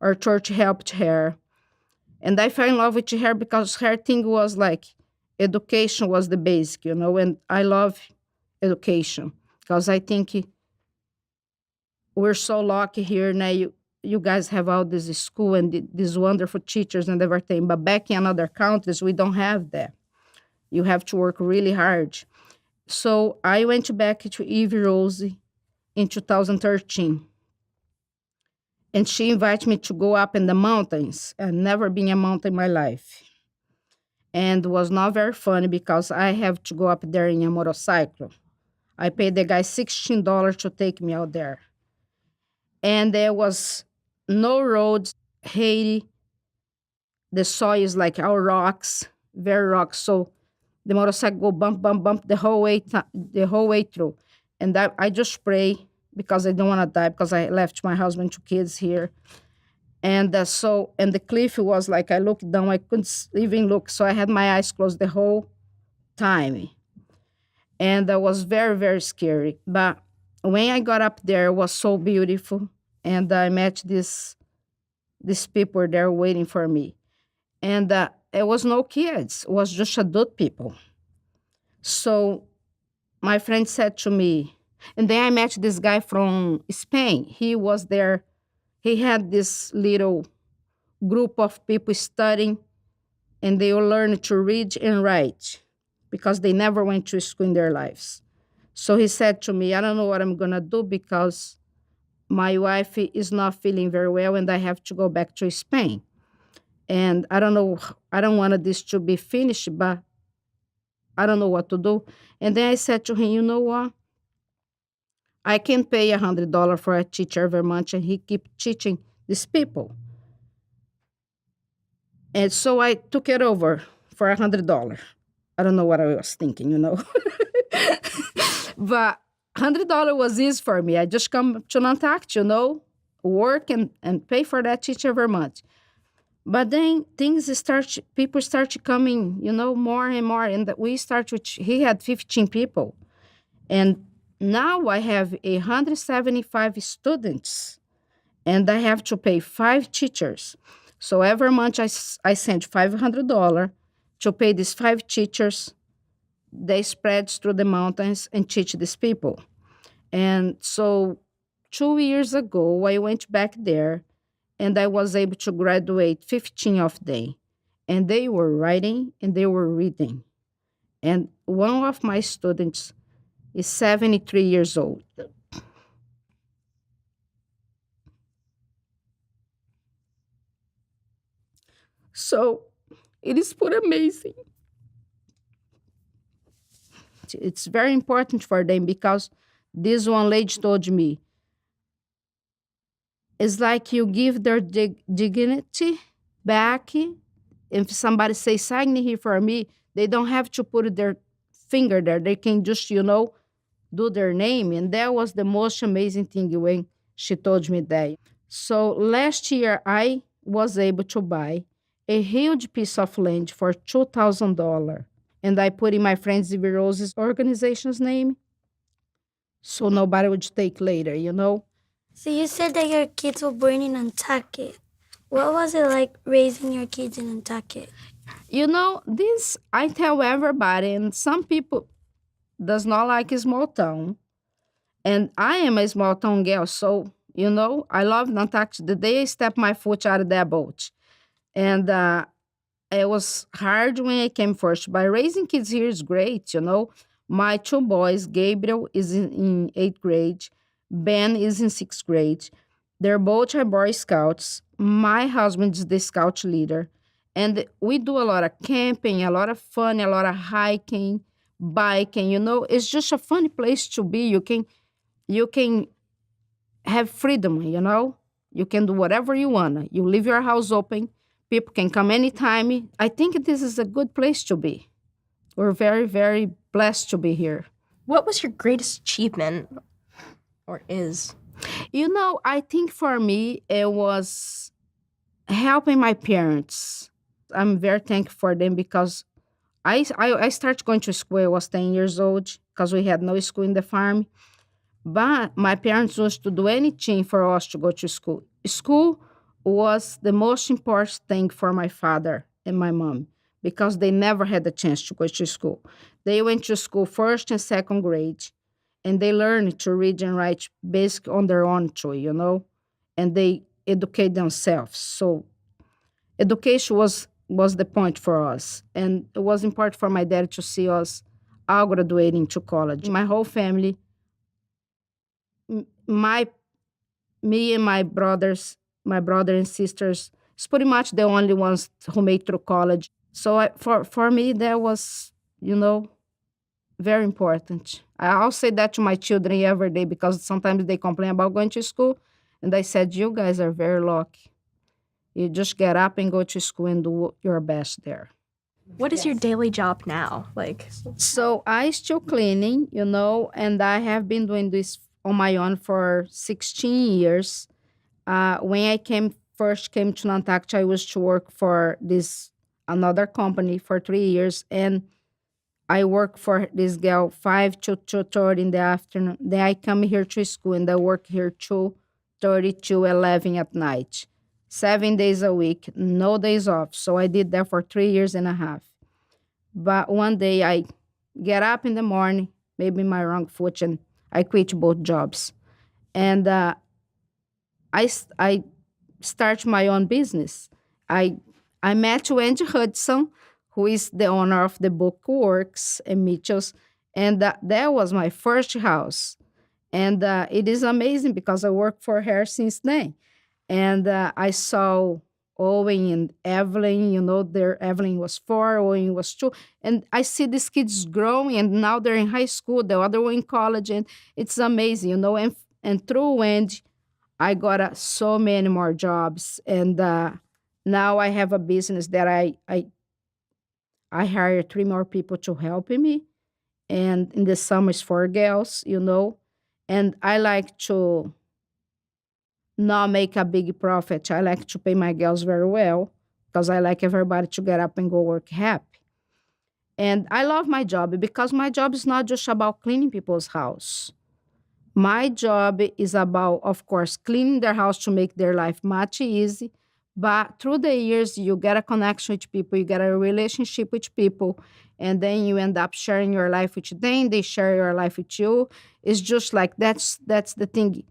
[SPEAKER 13] Our church helped her. And I fell in love with her because her thing was like education was the basic, and I love education because I think we're so lucky here now. You guys have all this school and these wonderful teachers and everything, but back in other countries, we don't have that. You have to work really hard. So I went back to Eve Rose in 2013. And she invited me to go up in the mountains. I've never been a mountain in my life. And it was not very funny because I have to go up there in a motorcycle. I paid the guy $16 to take me out there. And there was no roads, Haiti. The soil is like our rocks, very rocks. So the motorcycle go bump, bump, bump the whole way through. And I just pray because I don't want to die because I left my husband, 2 kids here. And the cliff was like, I looked down, I couldn't even look. So I had my eyes closed the whole time. And that was very, very scary. But when I got up there, it was so beautiful. And I met these people there waiting for me. And it was no kids. It was just adult people. So my friend said to me, and then I met this guy from Spain. He was there. He had this little group of people studying, and they all learned to read and write because they never went to school in their lives. So he said to me, I don't know what I'm going to do because my wife is not feeling very well and I have to go back to Spain. And I don't know, I don't want this to be finished, but I don't know what to do. And then I said to him, you know what? I can pay $100 for a teacher every month, and he keep teaching these people. And so I took it over for $100. I don't know what I was thinking, But $100 was easy for me. I just come to Nantucket, work and pay for that teacher every month. But then people start coming, more and more. And he had 15 people. And now I have 175 students, and I have to pay 5 teachers. So every month I send $500 to pay these 5 teachers. They spread through the mountains and teach these people. And so 2 years ago, I went back there, and I was able to graduate 15 of them. And they were writing and they were reading. And one of my students is 73 years old. So it is pretty amazing. It's very important for them because this one lady told me, it's like you give their dignity back. If somebody says, sign here for me, they don't have to put their finger there. They can just, do their name. And that was the most amazing thing when she told me that. So last year, I was able to buy a huge piece of land for $2,000. And I put in my friend Zivi Rose's organization's name. so nobody would take later, you know?
[SPEAKER 11] So you said that your kids were born in Nantucket. What was it like raising your kids in Nantucket?
[SPEAKER 13] You know, this I tell everybody, and some people does not like a small town. And I am a small town girl, so you know, I love Nantucket. The day I stepped my foot out of that boat. And it was hard when I came first, but raising kids here is great, you know. My two boys, Gabriel is in 8th grade, Ben is in 6th grade. They're both are Boy Scouts. My husband is the scout leader. And we do a lot of camping, a lot of fun, a lot of hiking, biking, you know. It's just a fun place to be. You can have freedom, you know. You can do whatever you want. You leave your house open. People can come anytime. I think this is a good place to be. We're very, very blessed to be here.
[SPEAKER 12] What was your greatest achievement, or is?
[SPEAKER 13] You know, I think for me, it was helping my parents. I'm very thankful for them because I started going to school. I was 10 years old because we had no school in the farm. But my parents used to do anything for us to go to school. School was the most important thing for my father and my mom because they never had the chance to go to school. They went to school 1st and 2nd grade, and they learned to read and write basic on their own too, you know, and they educate themselves. So education was the point for us, and it was important for my dad to see us all graduating to college. My whole family, my me and my brother and sisters, is pretty much the only ones who made through college. So for me, that was, you know, very important. I'll say that to my children every day because sometimes they complain about going to school, and I said, you guys are very lucky. You just get up and go to school and do your best there.
[SPEAKER 12] What is your daily job now? Like,
[SPEAKER 13] So I still cleaning, you know, and I have been doing this on my own for 16 years. When I first came to Nantucket, I was to work for this another company for 3 years, and I work for this girl 5 to 2:30 in the afternoon. Then I come here to school and I work here 2:30 to 11 at night, 7 days a week, no days off. So I did that for 3 years and a half. But one day I get up in the morning, maybe my wrong foot, and I quit both jobs. And I start my own business. I met Wendy Hudson, who is the owner of the Book Works and Mitchell's, and that was my first house. And it is amazing because I worked for her since then. And I saw Owen and Evelyn, you know, Evelyn was 4, Owen was 2. And I see these kids growing, and now they're in high school, the other one in college, and it's amazing, you know. And through Wendy, I got so many more jobs. And now I have a business that I hire 3 more people to help me. And in the summer, it's 4 girls, you know. And I like to not make a big profit. I like to pay my girls very well because I like everybody to get up and go work happy. And I love my job because my job is not just about cleaning people's house. My job is about, of course, cleaning their house to make their life much easy. But through the years, you get a connection with people, you get a relationship with people, and then you end up sharing your life with them. They share your life with you. It's just like that's the thing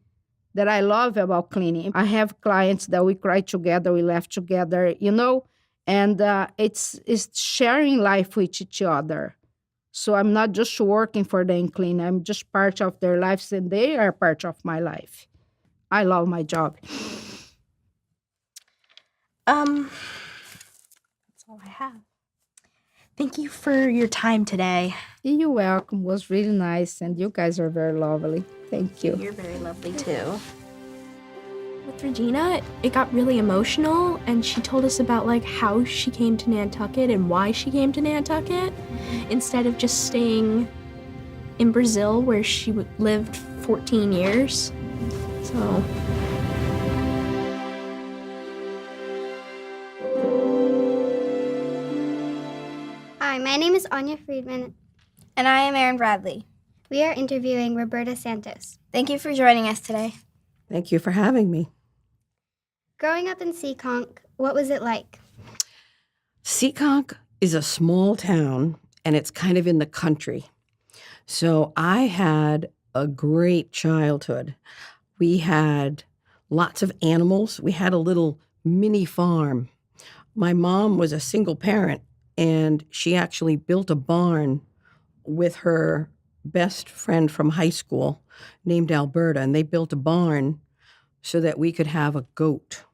[SPEAKER 13] that I love about cleaning. I have clients that we cry together, we laugh together, you know, and it's sharing life with each other. So I'm not just working for them clean. I'm just part of their lives, and they are part of my life. I love my job.
[SPEAKER 12] that's all I have. Thank you for your time today.
[SPEAKER 13] You're welcome. It was really nice, and you guys are very lovely. Thank you.
[SPEAKER 12] You're very lovely too. With Regina, it got really emotional, and she told us about like how she came to Nantucket and why she came to Nantucket instead of just staying in Brazil where she lived 14 years. So
[SPEAKER 11] Hi, my name is Anya Friedman. And I am Erin Bradley.
[SPEAKER 14] We are interviewing Roberta Santos. Thank you for joining us today.
[SPEAKER 15] Thank you for having me.
[SPEAKER 14] Growing up in Seekonk, what was it like?
[SPEAKER 15] Seekonk is a small town, and it's kind of in the country. So I had a great childhood. We had lots of animals. We had a little mini farm. My mom was a single parent, and she actually built a barn with her best friend from high school named Alberta, and they built a barn so that we could have a goat.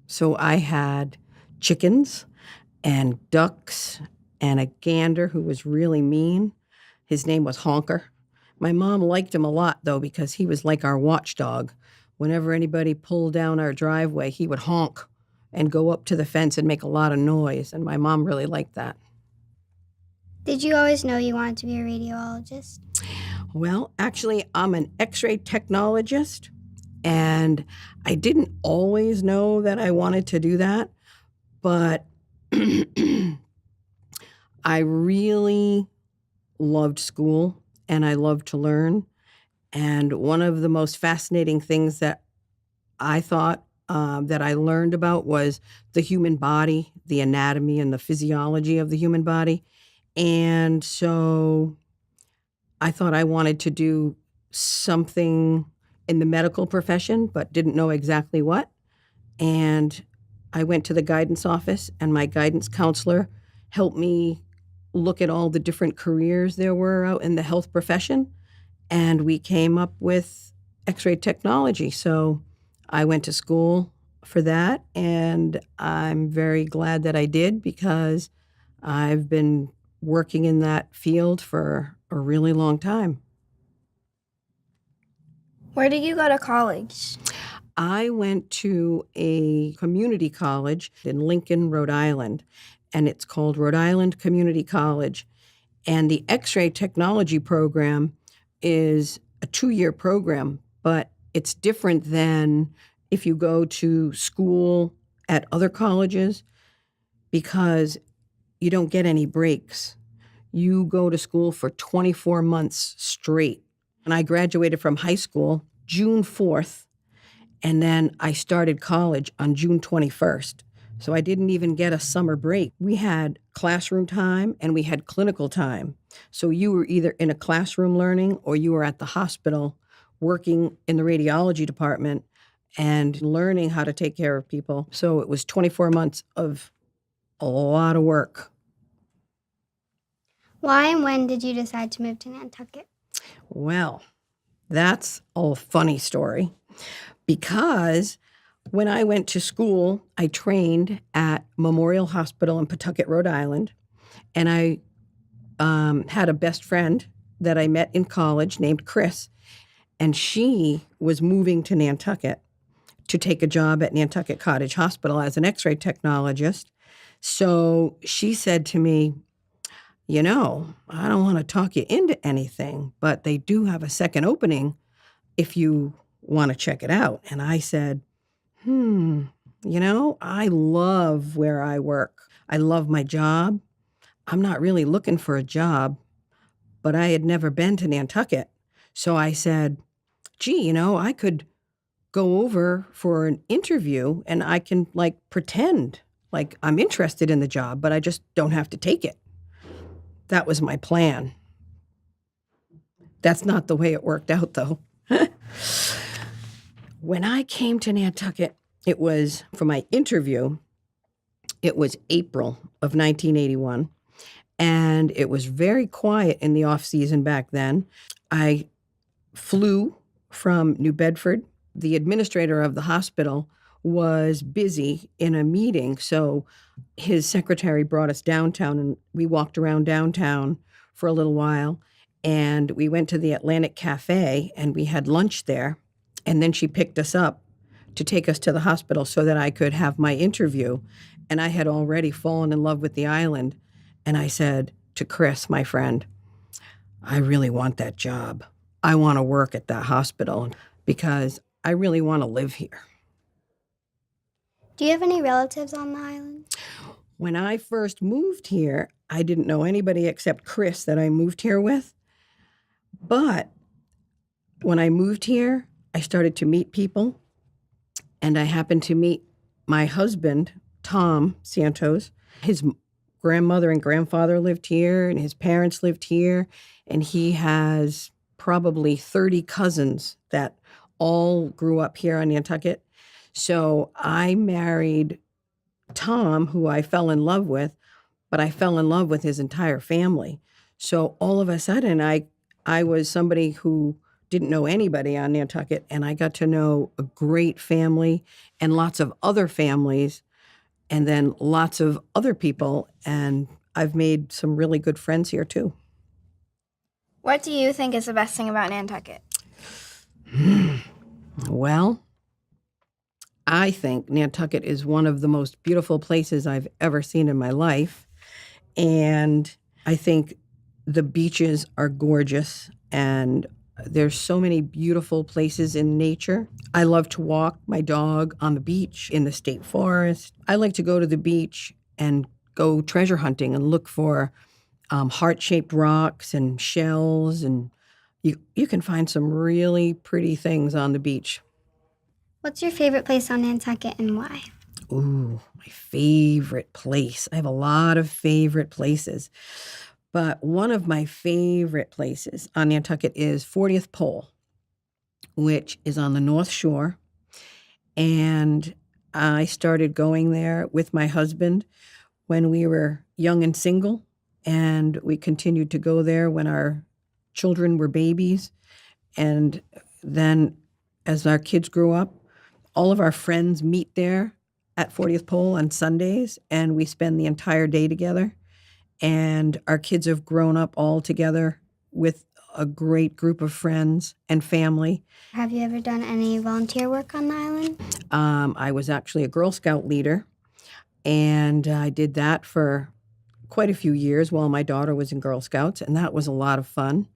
[SPEAKER 15] So I had chickens and ducks and a gander who was really mean. His name was Honker. My mom liked him a lot, though, because he was like our watchdog. Whenever anybody pulled down our driveway, he would honk and go up to the fence and make a lot of noise, and my mom really liked that.
[SPEAKER 14] Did you always know you wanted to be a radiologist?
[SPEAKER 15] Well, actually, I'm an X-ray technologist, and I didn't always know that I wanted to do that, but I really loved school, and I loved to learn. And one of the most fascinating things that I thought that I learned about was the human body, the anatomy and the physiology of the human body. And so I thought I wanted to do something in the medical profession, but didn't know exactly what. And I went to the guidance office, and my guidance counselor helped me look at all the different careers there were out in the health profession. And we came up with X-ray technology. So I went to school for that, and I'm very glad that I did because I've been working in that field for a really long time.
[SPEAKER 14] Where did you go to college?
[SPEAKER 15] I went to a community college in Lincoln, Rhode Island, and it's called Rhode Island Community College. And the X-ray technology program is a 2-year program, but it's different than if you go to school at other colleges because you don't get any breaks. You go to school for 24 months straight. And I graduated from high school June 4th, and then I started college on June 21st. So I didn't even get a summer break. We had classroom time and we had clinical time. So you were either in a classroom learning or you were at the hospital working in the radiology department and learning how to take care of people. So it was 24 months of a lot of work.
[SPEAKER 14] Why and when did you decide to move to Nantucket?
[SPEAKER 15] Well, that's a funny story because when I went to school, I trained at Memorial Hospital in Pawtucket, Rhode Island, and I had a best friend that I met in college named Chris, and she was moving to Nantucket to take a job at Nantucket Cottage Hospital as an X-ray technologist. So she said to me, you know, I don't want to talk you into anything, but they do have a second opening if you want to check it out. And I said, you know, I love where I work. I love my job. I'm not really looking for a job, but I had never been to Nantucket. So I said, gee, you know, I could go over for an interview and I can like pretend like I'm interested in the job, but I just don't have to take it. That was my plan. That's not the way it worked out, though. When I came to Nantucket, it was for my interview, it was April of 1981, and it was very quiet in the off season back then. I flew from New Bedford. The administrator of the hospital was busy in a meeting, so his secretary brought us downtown, and we walked around downtown for a little while, and we went to the Atlantic Cafe, and we had lunch there, and then she picked us up to take us to the hospital so that I could have my interview, and I had already fallen in love with the island, and I said to Chris, my friend, I really want that job. I want to work at that hospital because I really want to live here.
[SPEAKER 14] Do you have any relatives on the island?
[SPEAKER 15] When I first moved here, I didn't know anybody except Chris that I moved here with. But when I moved here, I started to meet people, and I happened to meet my husband, Tom Santos. His grandmother and grandfather lived here, and his parents lived here, and he has probably 30 cousins that all grew up here on Nantucket. So I married Tom, who I fell in love with, but I fell in love with his entire family. So all of a sudden, I was somebody who didn't know anybody on Nantucket, and I got to know a great family and lots of other families, and then lots of other people, and I've made some really good friends here too.
[SPEAKER 14] What do you think is the best thing about Nantucket?
[SPEAKER 15] Well, I think Nantucket is one of the most beautiful places I've ever seen in my life. And I think the beaches are gorgeous, and there's so many beautiful places in nature. I love to walk my dog on the beach in the state forest. I like to go to the beach and go treasure hunting and look for heart-shaped rocks and shells, and you can find some really pretty things on the beach.
[SPEAKER 14] What's your favorite place on Nantucket and why?
[SPEAKER 15] Ooh, my favorite place. I have a lot of favorite places, but one of my favorite places on Nantucket is 40th Pole, which is on the North Shore. And I started going there with my husband when we were young and single, and we continued to go there when our children were babies. And then as our kids grew up, all of our friends meet there at 40th Pole on Sundays, and we spend the entire day together. And our kids have grown up all together with a great group of friends and family.
[SPEAKER 14] Have you ever done any volunteer work on the island?
[SPEAKER 15] I was actually a Girl Scout leader, and I did that for quite a few years while my daughter was in Girl Scouts, and that was a lot of fun.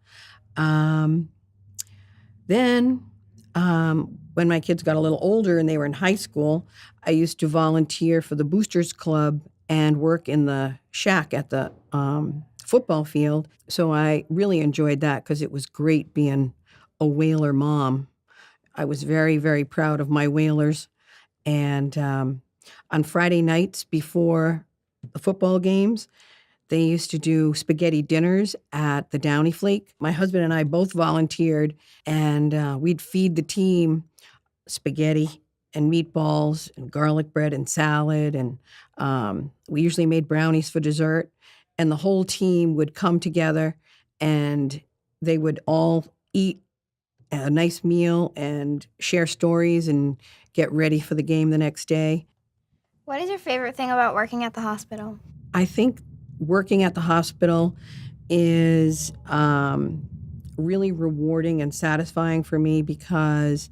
[SPEAKER 15] Then, when my kids got a little older and they were in high school, I used to volunteer for the Boosters Club and work in the shack at the football field. So I really enjoyed that because it was great being a whaler mom. I was very, very proud of my whalers. And on Friday nights before the football games, they used to do spaghetti dinners at the Downy Flake. My husband and I both volunteered, and we'd feed the team spaghetti and meatballs and garlic bread and salad. And we usually made brownies for dessert. And the whole team would come together, and they would all eat a nice meal and share stories and get ready for the game the next day.
[SPEAKER 14] What is your favorite thing about working at the hospital?
[SPEAKER 15] I think working at the hospital is really rewarding and satisfying for me because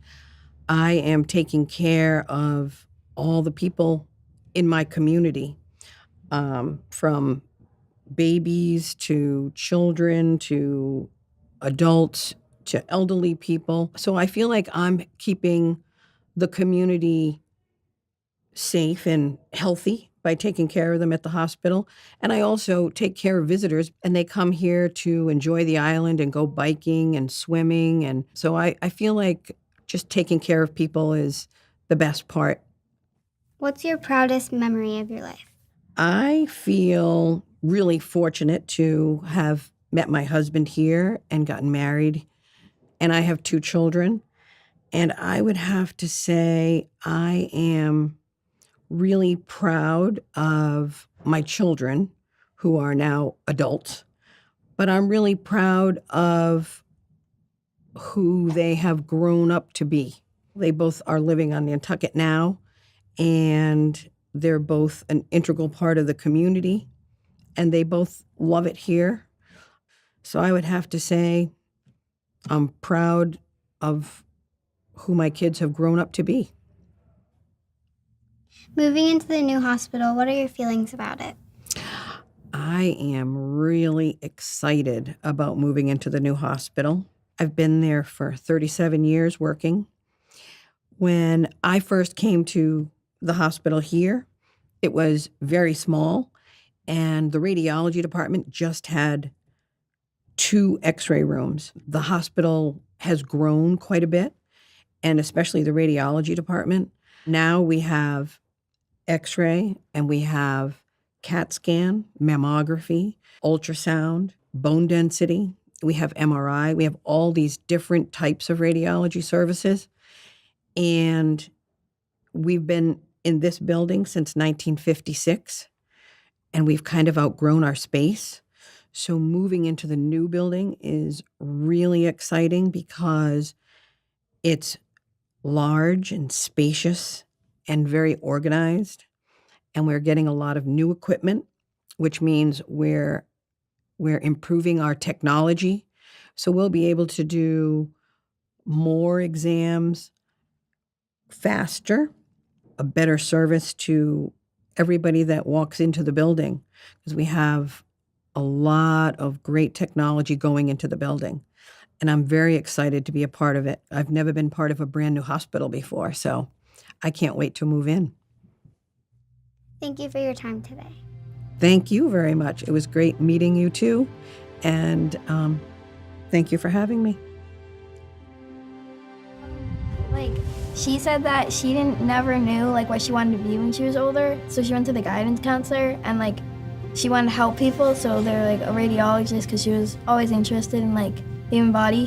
[SPEAKER 15] I am taking care of all the people in my community, from babies to children to adults to elderly people. So I feel like I'm keeping the community safe and healthy by taking care of them at the hospital. And I also take care of visitors, and they come here to enjoy the island and go biking and swimming. And so I feel like just taking care of people is the best part.
[SPEAKER 14] What's your proudest memory of your life?
[SPEAKER 15] I feel really fortunate to have met my husband here and gotten married. And I have 2 children. And I would have to say I am really proud of my children, who are now adults, but I'm really proud of who they have grown up to be. They both are living on Nantucket now, and they're both an integral part of the community, and they both love it here. So I would have to say I'm proud of who my kids have grown up to be.
[SPEAKER 14] Moving into the new hospital, what are your feelings about it?
[SPEAKER 15] I am really excited about moving into the new hospital. I've been there for 37 years working. When I first came to the hospital here, it was very small, and the radiology department just had 2 x-ray rooms. The hospital has grown quite a bit, and especially the radiology department. Now we have x-ray and we have CAT scan, mammography, ultrasound, bone density. We have MRI. We have all these different types of radiology services. And we've been in this building since 1956, and we've kind of outgrown our space. So moving into the new building is really exciting because it's large and spacious and very organized. And we're getting a lot of new equipment, which means we're improving our technology. So we'll be able to do more exams faster, a better service to everybody that walks into the building, because we have a lot of great technology going into the building. And I'm very excited to be a part of it. I've never been part of a brand new hospital before, so I can't wait to move in.
[SPEAKER 14] Thank you for your time today.
[SPEAKER 15] Thank you very much. It was great meeting you too. And thank you for having me.
[SPEAKER 5] Like, she said that she never knew like what she wanted to be when she was older. So she went to the guidance counselor and like she wanted to help people. So they're like a radiologist because she was always interested in like the human body.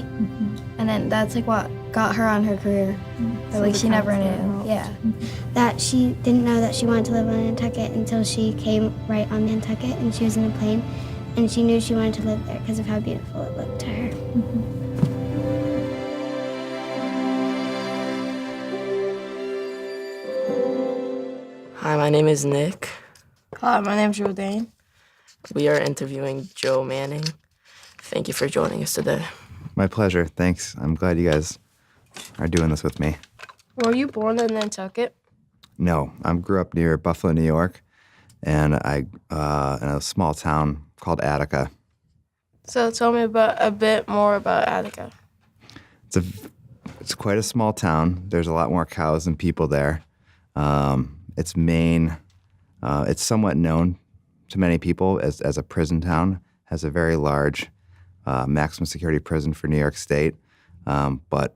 [SPEAKER 5] And then that's like what got her on her career. But like she never knew. Yeah.
[SPEAKER 14] That she didn't know that she wanted to live on Nantucket until she came right on Nantucket and she was in a plane. And she knew she wanted to live there because of how beautiful it looked to her.
[SPEAKER 16] Hi, my name is Nick.
[SPEAKER 3] Hi, my name's Jordan.
[SPEAKER 16] We are interviewing Joe Manning. Thank you for joining us today.
[SPEAKER 17] My pleasure. Thanks. I'm glad you guys are doing this with me.
[SPEAKER 3] Were you born in Nantucket?
[SPEAKER 17] No, I grew up near Buffalo, New York, and I in a small town called Attica.
[SPEAKER 3] So tell me a bit more about Attica.
[SPEAKER 17] It's quite a small town. There's a lot more cows than people there. It's Maine. It's somewhat known to many people as a prison town. Has a very large maximum security prison for New York State. But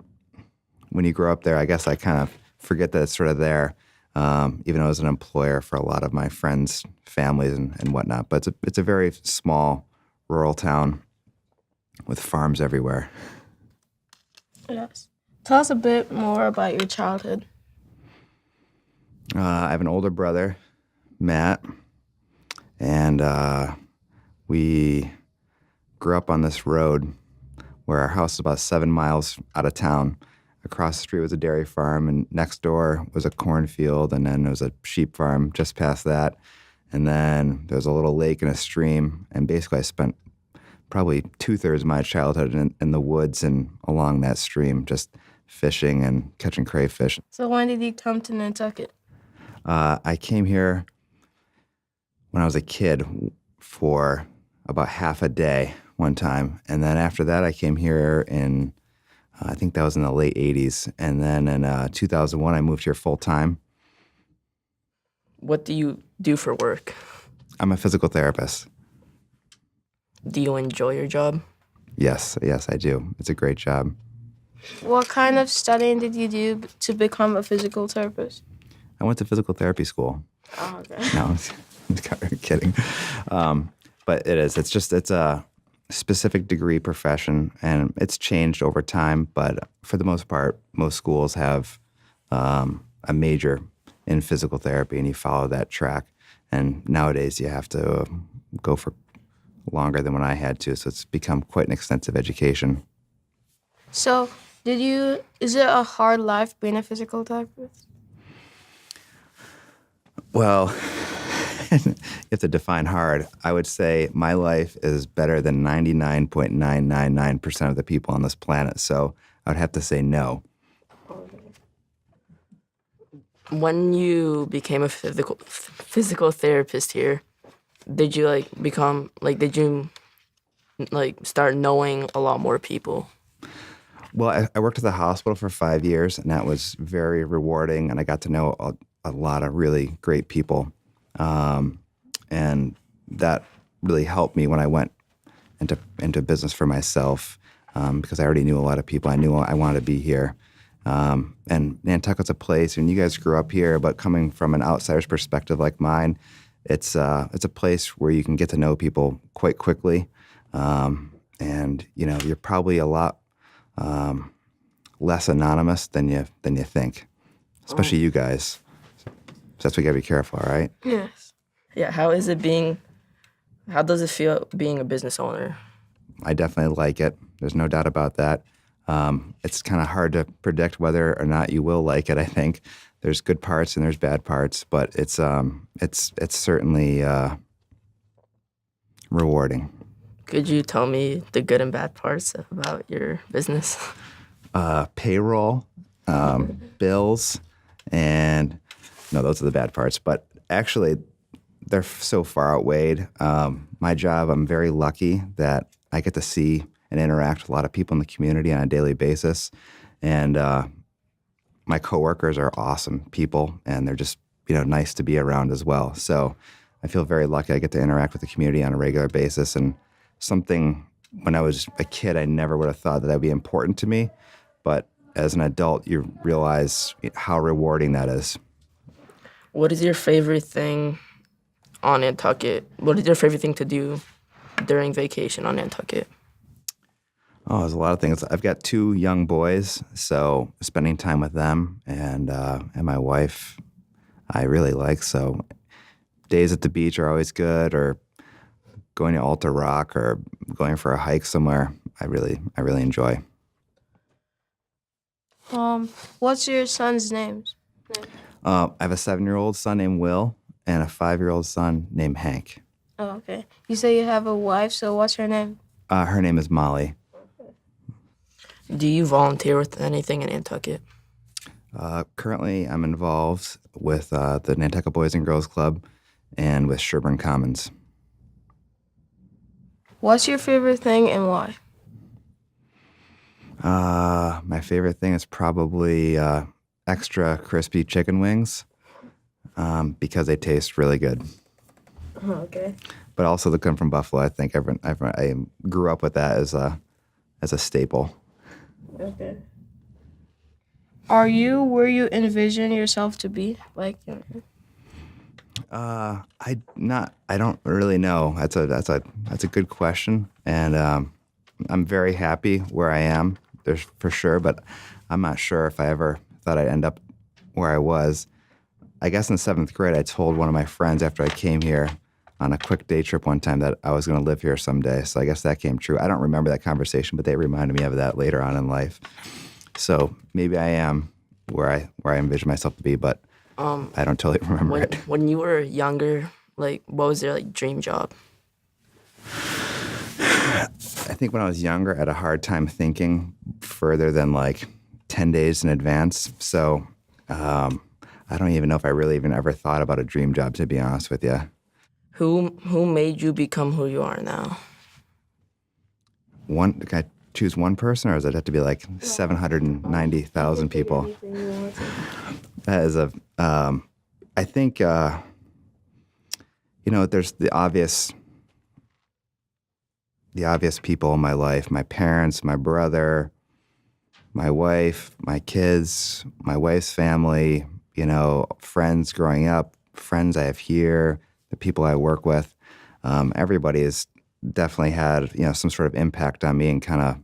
[SPEAKER 17] when you grow up there, I guess I kind of forget that it's sort of there, even though I was an employer for a lot of my friends' families and whatnot. But it's a very small, rural town with farms everywhere.
[SPEAKER 3] Yes. Tell us a bit more about your childhood.
[SPEAKER 17] I have an older brother, Matt, and we grew up on this road where our house is about 7 miles out of town. Across the street was a dairy farm, and next door was a cornfield, and then there was a sheep farm just past that. And then there was a little lake and a stream, and basically I spent probably 2/3 of my childhood in the woods and along that stream, just fishing and catching crayfish.
[SPEAKER 3] So when did you come to Nantucket?
[SPEAKER 17] I came here when I was a kid for about half a day one time. And then after that, I came here in, I think that was in the late 80s. And then in 2001, I moved here full time.
[SPEAKER 16] What do you do for work?
[SPEAKER 17] I'm a physical therapist.
[SPEAKER 16] Do you enjoy your job?
[SPEAKER 17] Yes, I do. It's a great job.
[SPEAKER 3] What kind of studying did you do to become a physical therapist?
[SPEAKER 17] I went to physical therapy school.
[SPEAKER 3] Oh, okay.
[SPEAKER 17] No, I'm kidding. But it's a specific degree profession, and it's changed over time. But for the most part, most schools have a major in physical therapy, and you follow that track. And nowadays, you have to go for longer than when I had to. So it's become quite an extensive education.
[SPEAKER 3] So is it a hard life being a physical therapist?
[SPEAKER 17] Well, you have to define hard. I would say my life is better than 99.999% of the people on this planet. So I would have to say no.
[SPEAKER 16] When you became a physical therapist here, did you start knowing a lot more people?
[SPEAKER 17] Well, I worked at the hospital for 5 years, and that was very rewarding, and I got to know a lot of really great people. And that really helped me when I went into business for myself because I already knew a lot of people. I knew I wanted to be here. And Nantucket's a place, and you guys grew up here, but coming from an outsider's perspective like mine, it's a place where you can get to know people quite quickly. And, you're probably a lot less anonymous than you think, especially you guys. So that's why you got to be careful, all right?
[SPEAKER 16] Yes. Yeah, how does it feel being a business owner?
[SPEAKER 17] I definitely like it. There's no doubt about that. It's kind of hard to predict whether or not you will like it, I think. There's good parts and there's bad parts, but it's certainly rewarding.
[SPEAKER 16] Could you tell me the good and bad parts about your business?
[SPEAKER 17] Payroll, bills, and no, those are the bad parts. But actually, they're so far outweighed. My job, I'm very lucky that I get to see and interact with a lot of people in the community on a daily basis. And my coworkers are awesome people, and they're just nice to be around as well. So I feel very lucky I get to interact with the community on a regular basis. And something when I was a kid, I never would have thought that would be important to me. But as an adult, you realize how rewarding that is.
[SPEAKER 16] What is your favorite thing on Nantucket? What is your favorite thing to do during vacation on Nantucket?
[SPEAKER 17] Oh, there's a lot of things. I've got 2 young boys, so spending time with them and my wife, I really like. So days at the beach are always good, or going to Alta Rock, or going for a hike somewhere. I really enjoy.
[SPEAKER 3] What's your son's names?
[SPEAKER 17] I have a 7-year-old son named Will and a 5-year-old son named Hank.
[SPEAKER 3] Oh, okay. You say you have a wife, so what's her name?
[SPEAKER 17] Her name is Molly.
[SPEAKER 16] Do you volunteer with anything in Nantucket?
[SPEAKER 17] Currently, I'm involved with the Nantucket Boys and Girls Club and with Sherburne Commons.
[SPEAKER 3] What's your favorite thing and why?
[SPEAKER 17] My favorite thing is probably extra crispy chicken wings because they taste really good.
[SPEAKER 3] Okay.
[SPEAKER 17] But also they come from Buffalo. I think I grew up with that as a staple.
[SPEAKER 3] Okay. Are you where you envision yourself to be?
[SPEAKER 17] I don't really know. That's a good question, and I'm very happy where I am. There's for sure, but I'm not sure if I ever thought I'd end up where I was. I guess in 7th grade, I told one of my friends after I came here on a quick day trip one time that I was going to live here someday. So I guess that came true. I don't remember that conversation, but they reminded me of that later on in life. So maybe I am where I envision myself to be, but I don't totally remember it.
[SPEAKER 16] When you were younger, what was your dream job?
[SPEAKER 17] I think when I was younger, I had a hard time thinking further than 10 days in advance. So I don't even know if I really even ever thought about a dream job, to be honest with you.
[SPEAKER 16] Who made you become who you are now?
[SPEAKER 17] Can I choose one person, or does it have to be 790,000 people? That is I think, there's the obvious people in my life: my parents, my brother, my wife, my kids, my wife's family, friends growing up, friends I have here, the people I work with. Everybody has definitely had, some sort of impact on me and kind of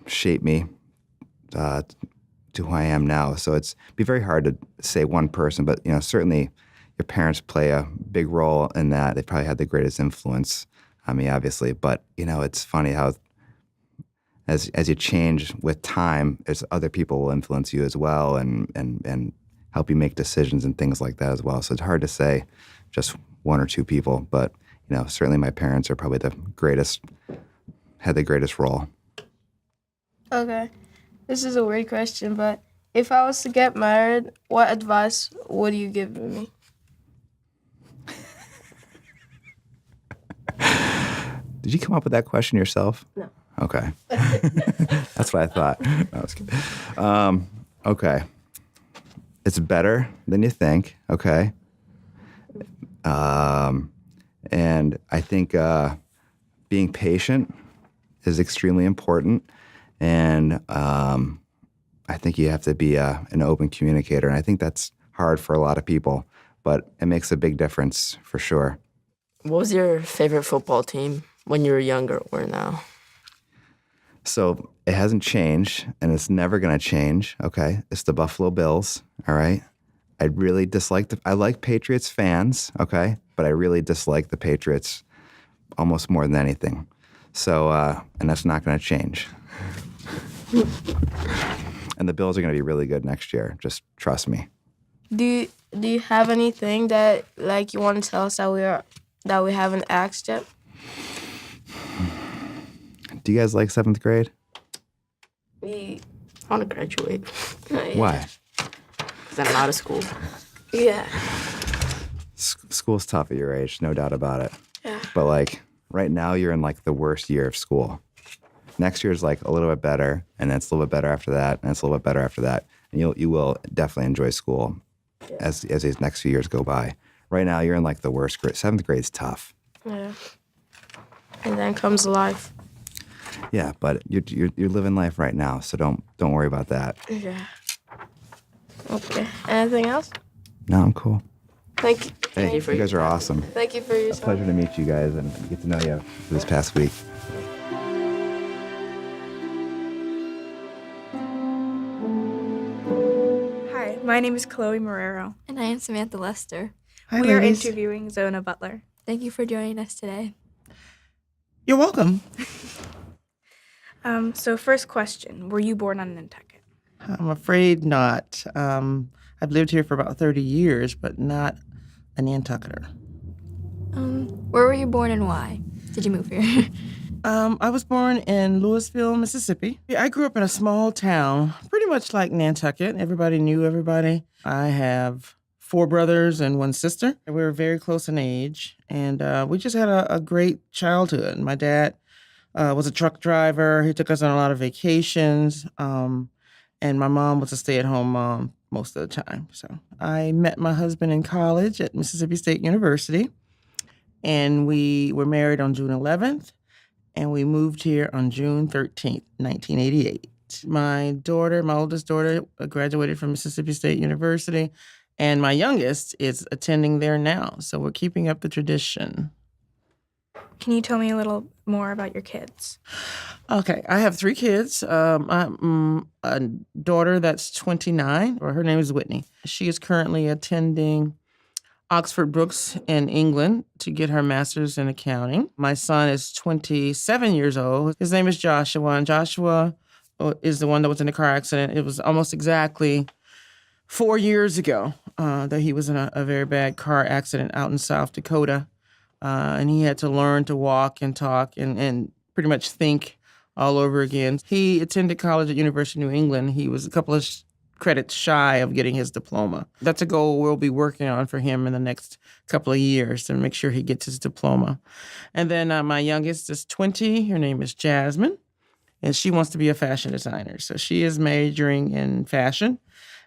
[SPEAKER 17] shaped me to who I am now. So it'd be very hard to say one person, but, certainly your parents play a big role in that. They probably had the greatest influence on me, obviously. But, it's funny how as you change with time, there's other people will influence you as well and help you make decisions and things like that as well. So it's hard to say just one or two people, but certainly my parents are probably had the greatest role.
[SPEAKER 3] Okay. This is a weird question, but if I was to get married, what advice would you give me?
[SPEAKER 17] Did you come up with that question yourself?
[SPEAKER 3] No.
[SPEAKER 17] Okay. That's what I thought. No, I was kidding. Okay. It's better than you think, okay? And I think being patient is extremely important. And I think you have to be an open communicator. And I think that's hard for a lot of people, but it makes a big difference for sure.
[SPEAKER 16] What was your favorite football team when you were younger or now?
[SPEAKER 17] So it hasn't changed, and it's never going to change, okay? It's the Buffalo Bills, all right? I really dislike I like Patriots fans, okay? But I really dislike the Patriots almost more than anything. So, and that's not going to change. And the Bills are going to be really good next year. Just trust me.
[SPEAKER 3] Do you have anything that like you want to tell us that we haven't asked yet?
[SPEAKER 17] Do you guys like 7th grade?
[SPEAKER 3] I
[SPEAKER 16] want to graduate.
[SPEAKER 17] Why?
[SPEAKER 16] Because I'm out of school.
[SPEAKER 3] Yeah.
[SPEAKER 17] School's tough at your age, no doubt about it.
[SPEAKER 3] Yeah.
[SPEAKER 17] But like right now, you're in like the worst year of school. Next year is like a little bit better, and then it's a little bit better after that, and it's a little bit better after that. And you will definitely enjoy school as these next few years go by. Right now, you're in like the worst grade. 7th grade's tough.
[SPEAKER 3] Yeah. And then comes life.
[SPEAKER 17] Yeah, but you're living life right now, so don't worry about that.
[SPEAKER 3] Yeah. Okay. Anything else?
[SPEAKER 17] No, I'm cool.
[SPEAKER 3] Thank you.
[SPEAKER 17] Hey, you guys are awesome.
[SPEAKER 3] Thank you for your
[SPEAKER 17] It's a pleasure to meet you guys and get to know you this past week.
[SPEAKER 4] Hi, my name is Chloe Marrero.
[SPEAKER 18] And I am Samantha Lester.
[SPEAKER 4] We are interviewing Zona Butler.
[SPEAKER 18] Thank you for joining us today.
[SPEAKER 9] You're welcome.
[SPEAKER 4] So first question, were you born on Nantucket?
[SPEAKER 9] I'm afraid not. I've lived here for about 30 years, but not a Nantucketer.
[SPEAKER 18] Where were you born and why did you move here?
[SPEAKER 9] I was born in Louisville, Mississippi. I grew up in a small town, pretty much like Nantucket. Everybody knew everybody. I have 4 brothers and 1 sister. We were very close in age, and we just had a great childhood. My dad was a truck driver. He took us on a lot of vacations, and my mom was a stay-at-home mom most of the time. So I met my husband in college at Mississippi State University, and we were married on June 11th, and we moved here on June 13th, 1988. My oldest daughter, graduated from Mississippi State University, and my youngest is attending there now. So we're keeping up the tradition.
[SPEAKER 4] Can you tell me a little more about your kids?
[SPEAKER 9] Okay, I have 3 kids. I'm a daughter that's 29, or her name is Whitney. She is currently attending Oxford Brookes in England to get her master's in accounting. My son is 27 years old. His name is Joshua, and Joshua is the one that was in the car accident. It was almost exactly 4 years ago that he was in a very bad car accident out in South Dakota. And he had to learn to walk and talk and pretty much think all over again. He attended college at University of New England. He was a couple of credits shy of getting his diploma. That's a goal we'll be working on for him in the next couple of years to make sure he gets his diploma. And then my youngest is 20. Her name is Jasmine, and she wants to be a fashion designer. So she is majoring in fashion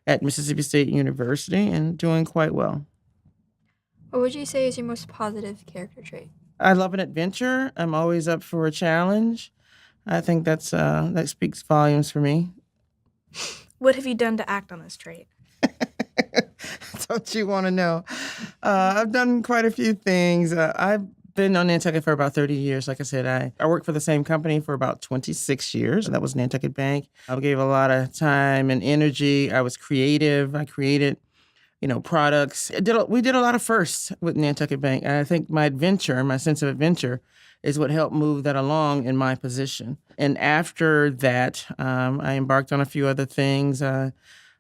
[SPEAKER 9] at Mississippi State University and doing quite well.
[SPEAKER 18] What would you say is your most positive character trait?
[SPEAKER 9] I love an adventure. I'm always up for a challenge. I think that speaks volumes for me.
[SPEAKER 4] What have you done to act on this trait?
[SPEAKER 9] Don't you want to know? I've done quite a few things. I've been on Nantucket for about 30 years. Like I said, I worked for the same company for about 26 years. That was Nantucket Bank. I gave a lot of time and energy. I was creative. I created products. We did a lot of firsts with Nantucket Bank. And I think my sense of adventure, is what helped move that along in my position. And after that, I embarked on a few other things. I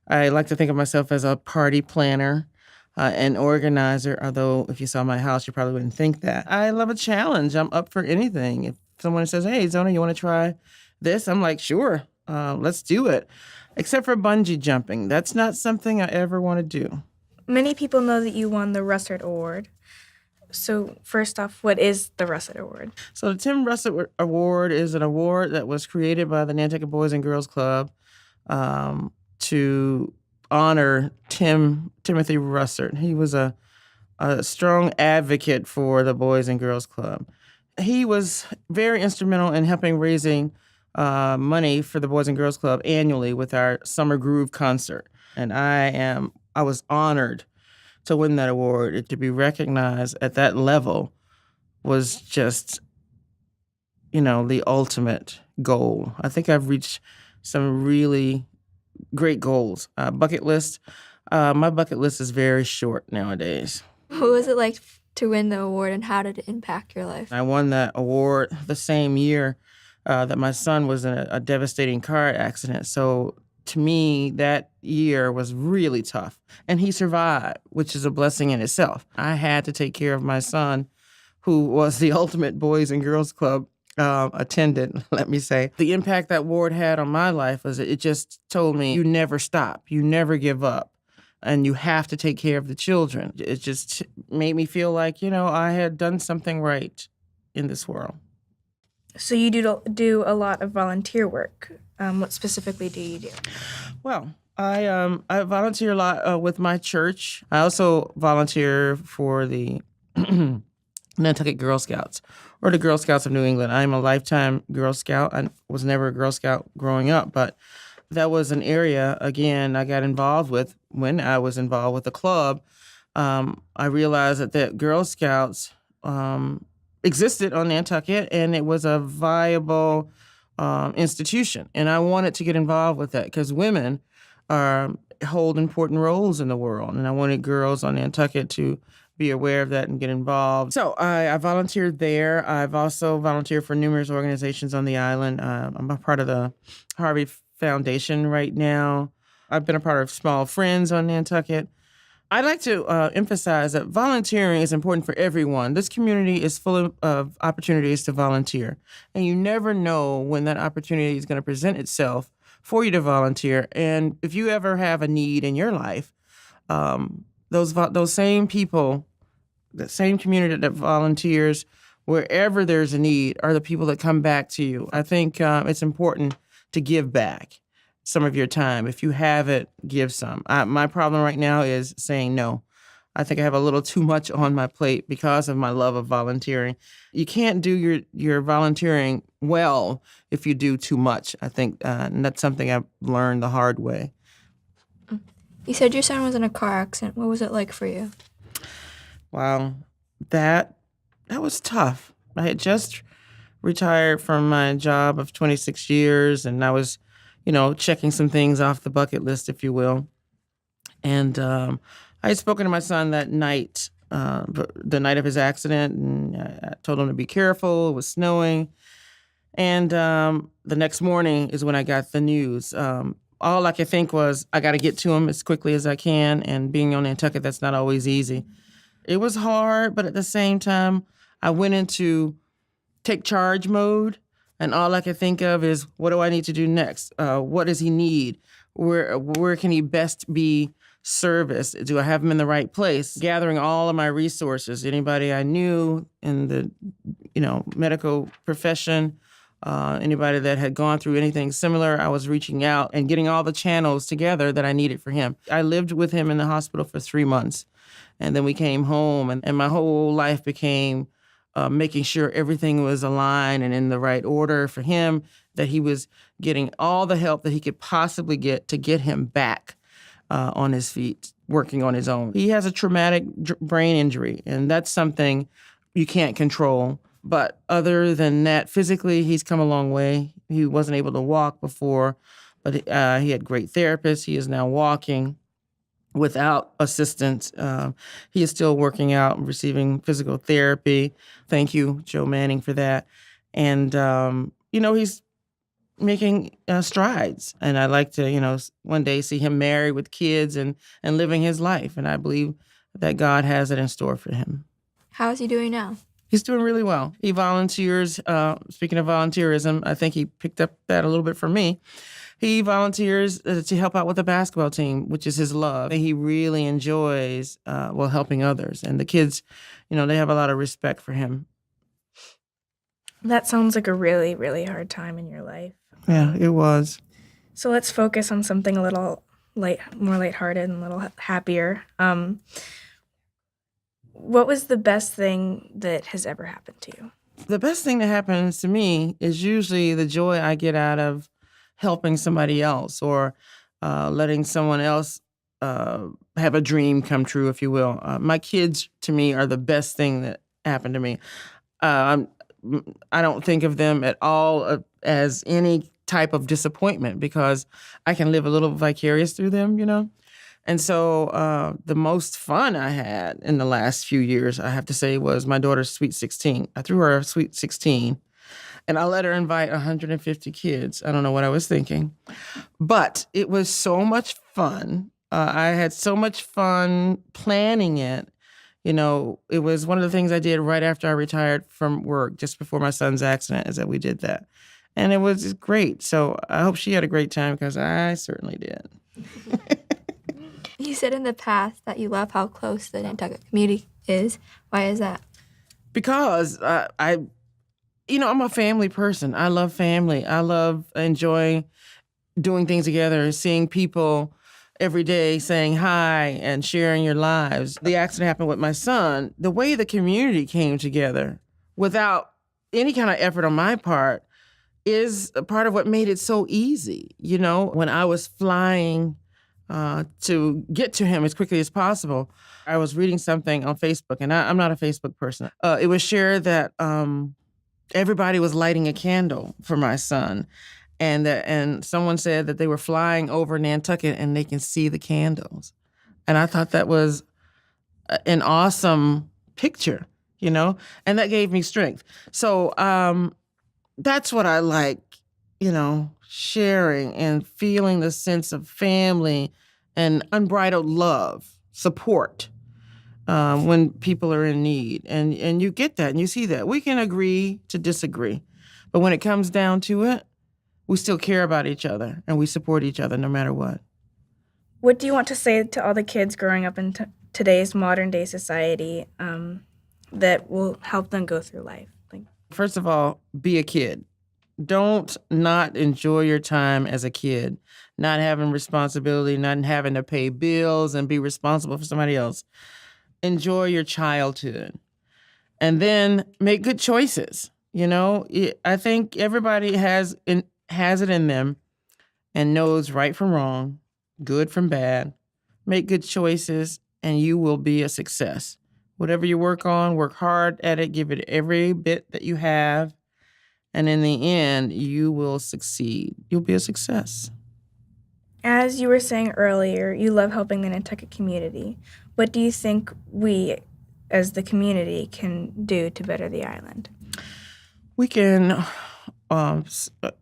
[SPEAKER 9] like to think of myself as a party planner, an organizer, although if you saw my house, you probably wouldn't think that. I love a challenge. I'm up for anything. If someone says, hey, Zona, you want to try this? I'm like, sure, let's do it. Except for bungee jumping. That's not something I ever want to do.
[SPEAKER 4] Many people know that you won the Russert Award. So first off, what is the Russert Award?
[SPEAKER 9] So the Tim Russert Award is an award that was created by the Nantucket Boys and Girls Club to honor Timothy Russert. He was a strong advocate for the Boys and Girls Club. he was very instrumental in helping raising money for the Boys and Girls Club annually with our Summer Groove concert. And I was honored to win that award. To be recognized at that level was just, the ultimate goal. I think I've reached some really great goals. Bucket list. My bucket list is very short nowadays.
[SPEAKER 18] What was it like to win the award, and how did it impact your life?
[SPEAKER 9] I won that award the same year that my son was in a devastating car accident. So to me, that year was really tough. And he survived, which is a blessing in itself. I had to take care of my son, who was the ultimate Boys and Girls Club attendant, let me say. The impact that award had on my life was it just told me, you never stop, you never give up, and you have to take care of the children. It just made me feel like, I had done something right in this world.
[SPEAKER 2] So you do a lot of volunteer work. What specifically do you do?
[SPEAKER 9] Well, I volunteer a lot with my church. I also volunteer for the Nantucket Girl Scouts, or the Girl Scouts of New England. I'm a lifetime Girl Scout. I was never a Girl Scout growing up, but that was an area, again, I got involved with when I was involved with the club. I realized that Girl Scouts existed on Nantucket, and it was a viable institution. And I wanted to get involved with that because women hold important roles in the world, and I wanted girls on Nantucket to be aware of that and get involved. So I volunteered there. I've also volunteered for numerous organizations on the island. I'm a part of the Harvey Foundation right now. I've been a part of Small Friends on Nantucket. I'd like to emphasize that volunteering is important for everyone. This community is full of opportunities to volunteer, and you never know when that opportunity is going to present itself for you to volunteer. And if you ever have a need in your life, those same people, the same community that volunteers wherever there's a need are the people that come back to you. I think it's important to give back some of your time. If you have it, give some. My problem right now is saying no. I think I have a little too much on my plate because of my love of volunteering. You can't do your volunteering well if you do too much, I think. And that's something I've learned the hard way.
[SPEAKER 18] You said your son was in a car accident. What was it like for you?
[SPEAKER 9] Wow, that was tough. I had just retired from my job of 26 years, and I was, checking some things off the bucket list, if you will. And I had spoken to my son that night, the night of his accident, and I told him to be careful. It was snowing. And the next morning is when I got the news. All I could think was, I got to get to him as quickly as I can. And being on Nantucket, that's not always easy. It was hard, but at the same time, I went into take charge mode. And all I could think of is, what do I need to do next? What does he need? Where can he best be serviced? Do I have him in the right place? Gathering all of my resources, anybody I knew in the, medical profession, anybody that had gone through anything similar, I was reaching out and getting all the channels together that I needed for him. I lived with him in the hospital for 3 months, and then we came home, and my whole life became making sure everything was aligned and in the right order for him, that he was getting all the help that he could possibly get to get him back on his feet, working on his own. He has a traumatic brain injury, and that's something you can't control. But other than that, physically, he's come a long way. He wasn't able to walk before, but he had great therapists. He is now walking without assistance. He is still working out and receiving physical therapy. Thank you, Joe Manning, for that. And, he's making strides. And I'd like to, one day see him married with kids and living his life. And I believe that God has it in store for him.
[SPEAKER 18] How is he doing now?
[SPEAKER 9] He's doing really well. He volunteers. Speaking of volunteerism, I think he picked up that a little bit from me. He volunteers to help out with the basketball team, which is his love. He really enjoys, helping others. And the kids, they have a lot of respect for him.
[SPEAKER 2] That sounds like a really, really hard time in your life.
[SPEAKER 9] Yeah, it was.
[SPEAKER 2] So let's focus on something a little more lighthearted and a little happier. What was the best thing that has ever happened to you?
[SPEAKER 9] The best thing that happens to me is usually the joy I get out of helping somebody else or letting someone else have a dream come true, if you will. My kids, to me, are the best thing that happened to me. I don't think of them at all as any type of disappointment because I can live a little vicarious through them, you know? And so the most fun I had in the last few years, I have to say, was my daughter's Sweet 16. I threw her a Sweet 16, and I let her invite 150 kids. I don't know what I was thinking. But it was so much fun. I had so much fun planning it. You know, it was one of the things I did right after I retired from work, just before my son's accident, is that we did that. And it was great. So I hope she had a great time because I certainly did.
[SPEAKER 18] You said in the past that you love how close the Nantucket community is. Why is that?
[SPEAKER 9] Because I'm a family person. I love family. I love enjoying doing things together, seeing people every day saying hi and sharing your lives. The accident happened with my son. The way the community came together without any kind of effort on my part is a part of what made it so easy. You know, when I was flying to get to him as quickly as possible, I was reading something on Facebook, and I'm not a Facebook person. It was shared that everybody was lighting a candle for my son, and someone said that they were flying over Nantucket and they can see the candles. And I thought that was an awesome picture, you know, and that gave me strength. So that's what I like, you know, sharing and feeling the sense of family and unbridled love, support when people are in need. And you get that and you see that. We can agree to disagree. But when it comes down to it, we still care about each other and we support each other no matter what.
[SPEAKER 4] What do you want to say to all the kids growing up in today's modern day society that will help them go through life?
[SPEAKER 9] First of all, be a kid. Don't not enjoy your time as a kid, not having responsibility, not having to pay bills and be responsible for somebody else. Enjoy your childhood. And then make good choices. You know, I think everybody has it in them and knows right from wrong, good from bad. Make good choices and you will be a success. Whatever you work on, work hard at it, give it every bit that you have. And in the end, you will succeed. You'll be a success.
[SPEAKER 4] As you were saying earlier, you love helping the Nantucket community. What do you think we, as the community, can do to better the island?
[SPEAKER 9] We can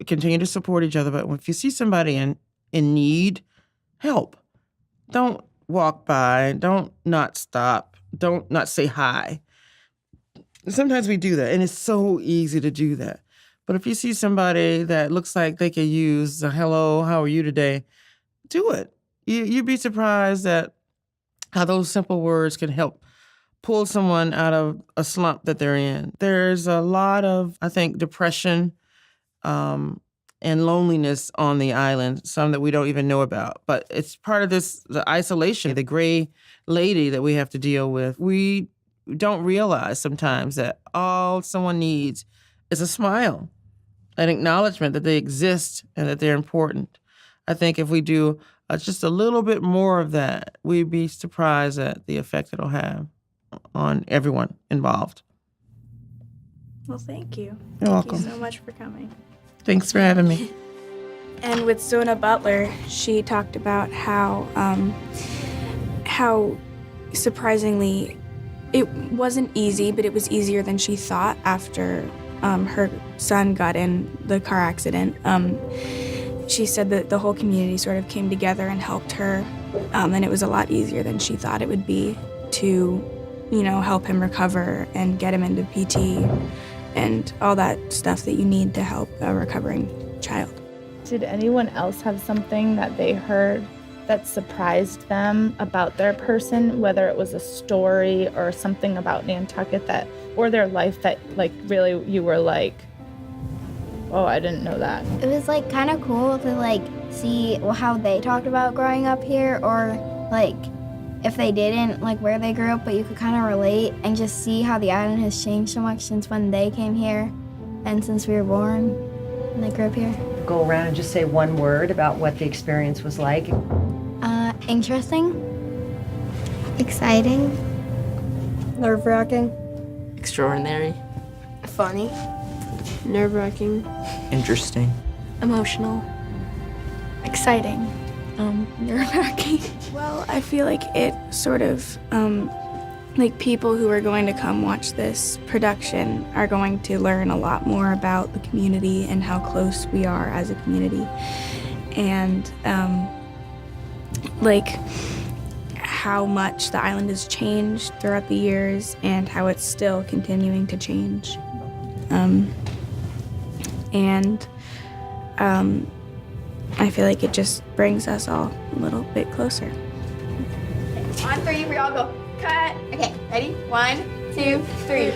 [SPEAKER 9] continue to support each other, but if you see somebody in need, help. Don't walk by. Don't not stop. Don't not say hi. Sometimes we do that, and it's so easy to do that. But if you see somebody that looks like they could use a hello, how are you today, do it. You'd be surprised at how those simple words can help pull someone out of a slump that they're in. There's a lot of, I think, depression and loneliness on the island, some that we don't even know about. But it's part of the isolation, the gray lady that we have to deal with. We don't realize sometimes that all someone needs is a smile, an acknowledgement that they exist and that they're important. I think if we do just a little bit more of that, we'd be surprised at the effect it'll have on everyone involved.
[SPEAKER 4] Well, thank you.
[SPEAKER 9] You're welcome.
[SPEAKER 4] Thank you so much for coming.
[SPEAKER 9] Thanks for having me.
[SPEAKER 4] And with Zona Butler, she talked about how surprisingly it wasn't easy, but it was easier than she thought after her son got in the car accident. She said that the whole community sort of came together and helped her, and it was a lot easier than she thought it would be to, help him recover and get him into PT and all that stuff that you need to help a recovering child.
[SPEAKER 2] Did anyone else have something that they heard that surprised them about their person, whether it was a story or something about Nantucket or their life that really you were like, oh, I didn't know that?
[SPEAKER 14] It was kind of cool to see how they talked about growing up here, or if they didn't, like where they grew up, but you could kind of relate and just see how the island has changed so much since when they came here and since we were born and they grew up here.
[SPEAKER 19] Go around and just say one word about what the experience was like.
[SPEAKER 14] Interesting. Exciting.
[SPEAKER 8] Nerve-wracking.
[SPEAKER 16] Extraordinary.
[SPEAKER 3] Funny.
[SPEAKER 12] Nerve-wracking.
[SPEAKER 1] Interesting.
[SPEAKER 12] Emotional.
[SPEAKER 5] Exciting.
[SPEAKER 12] Nerve-wracking.
[SPEAKER 4] Well, I feel like it sort of, like people who are going to come watch this production are going to learn a lot more about the community and how close we are as a community. And, like, how much the island has changed throughout the years and how it's still continuing to change. I feel like it just brings us all a little bit closer.
[SPEAKER 18] On 3, we all go, cut. Okay, ready? 1, 2, 3.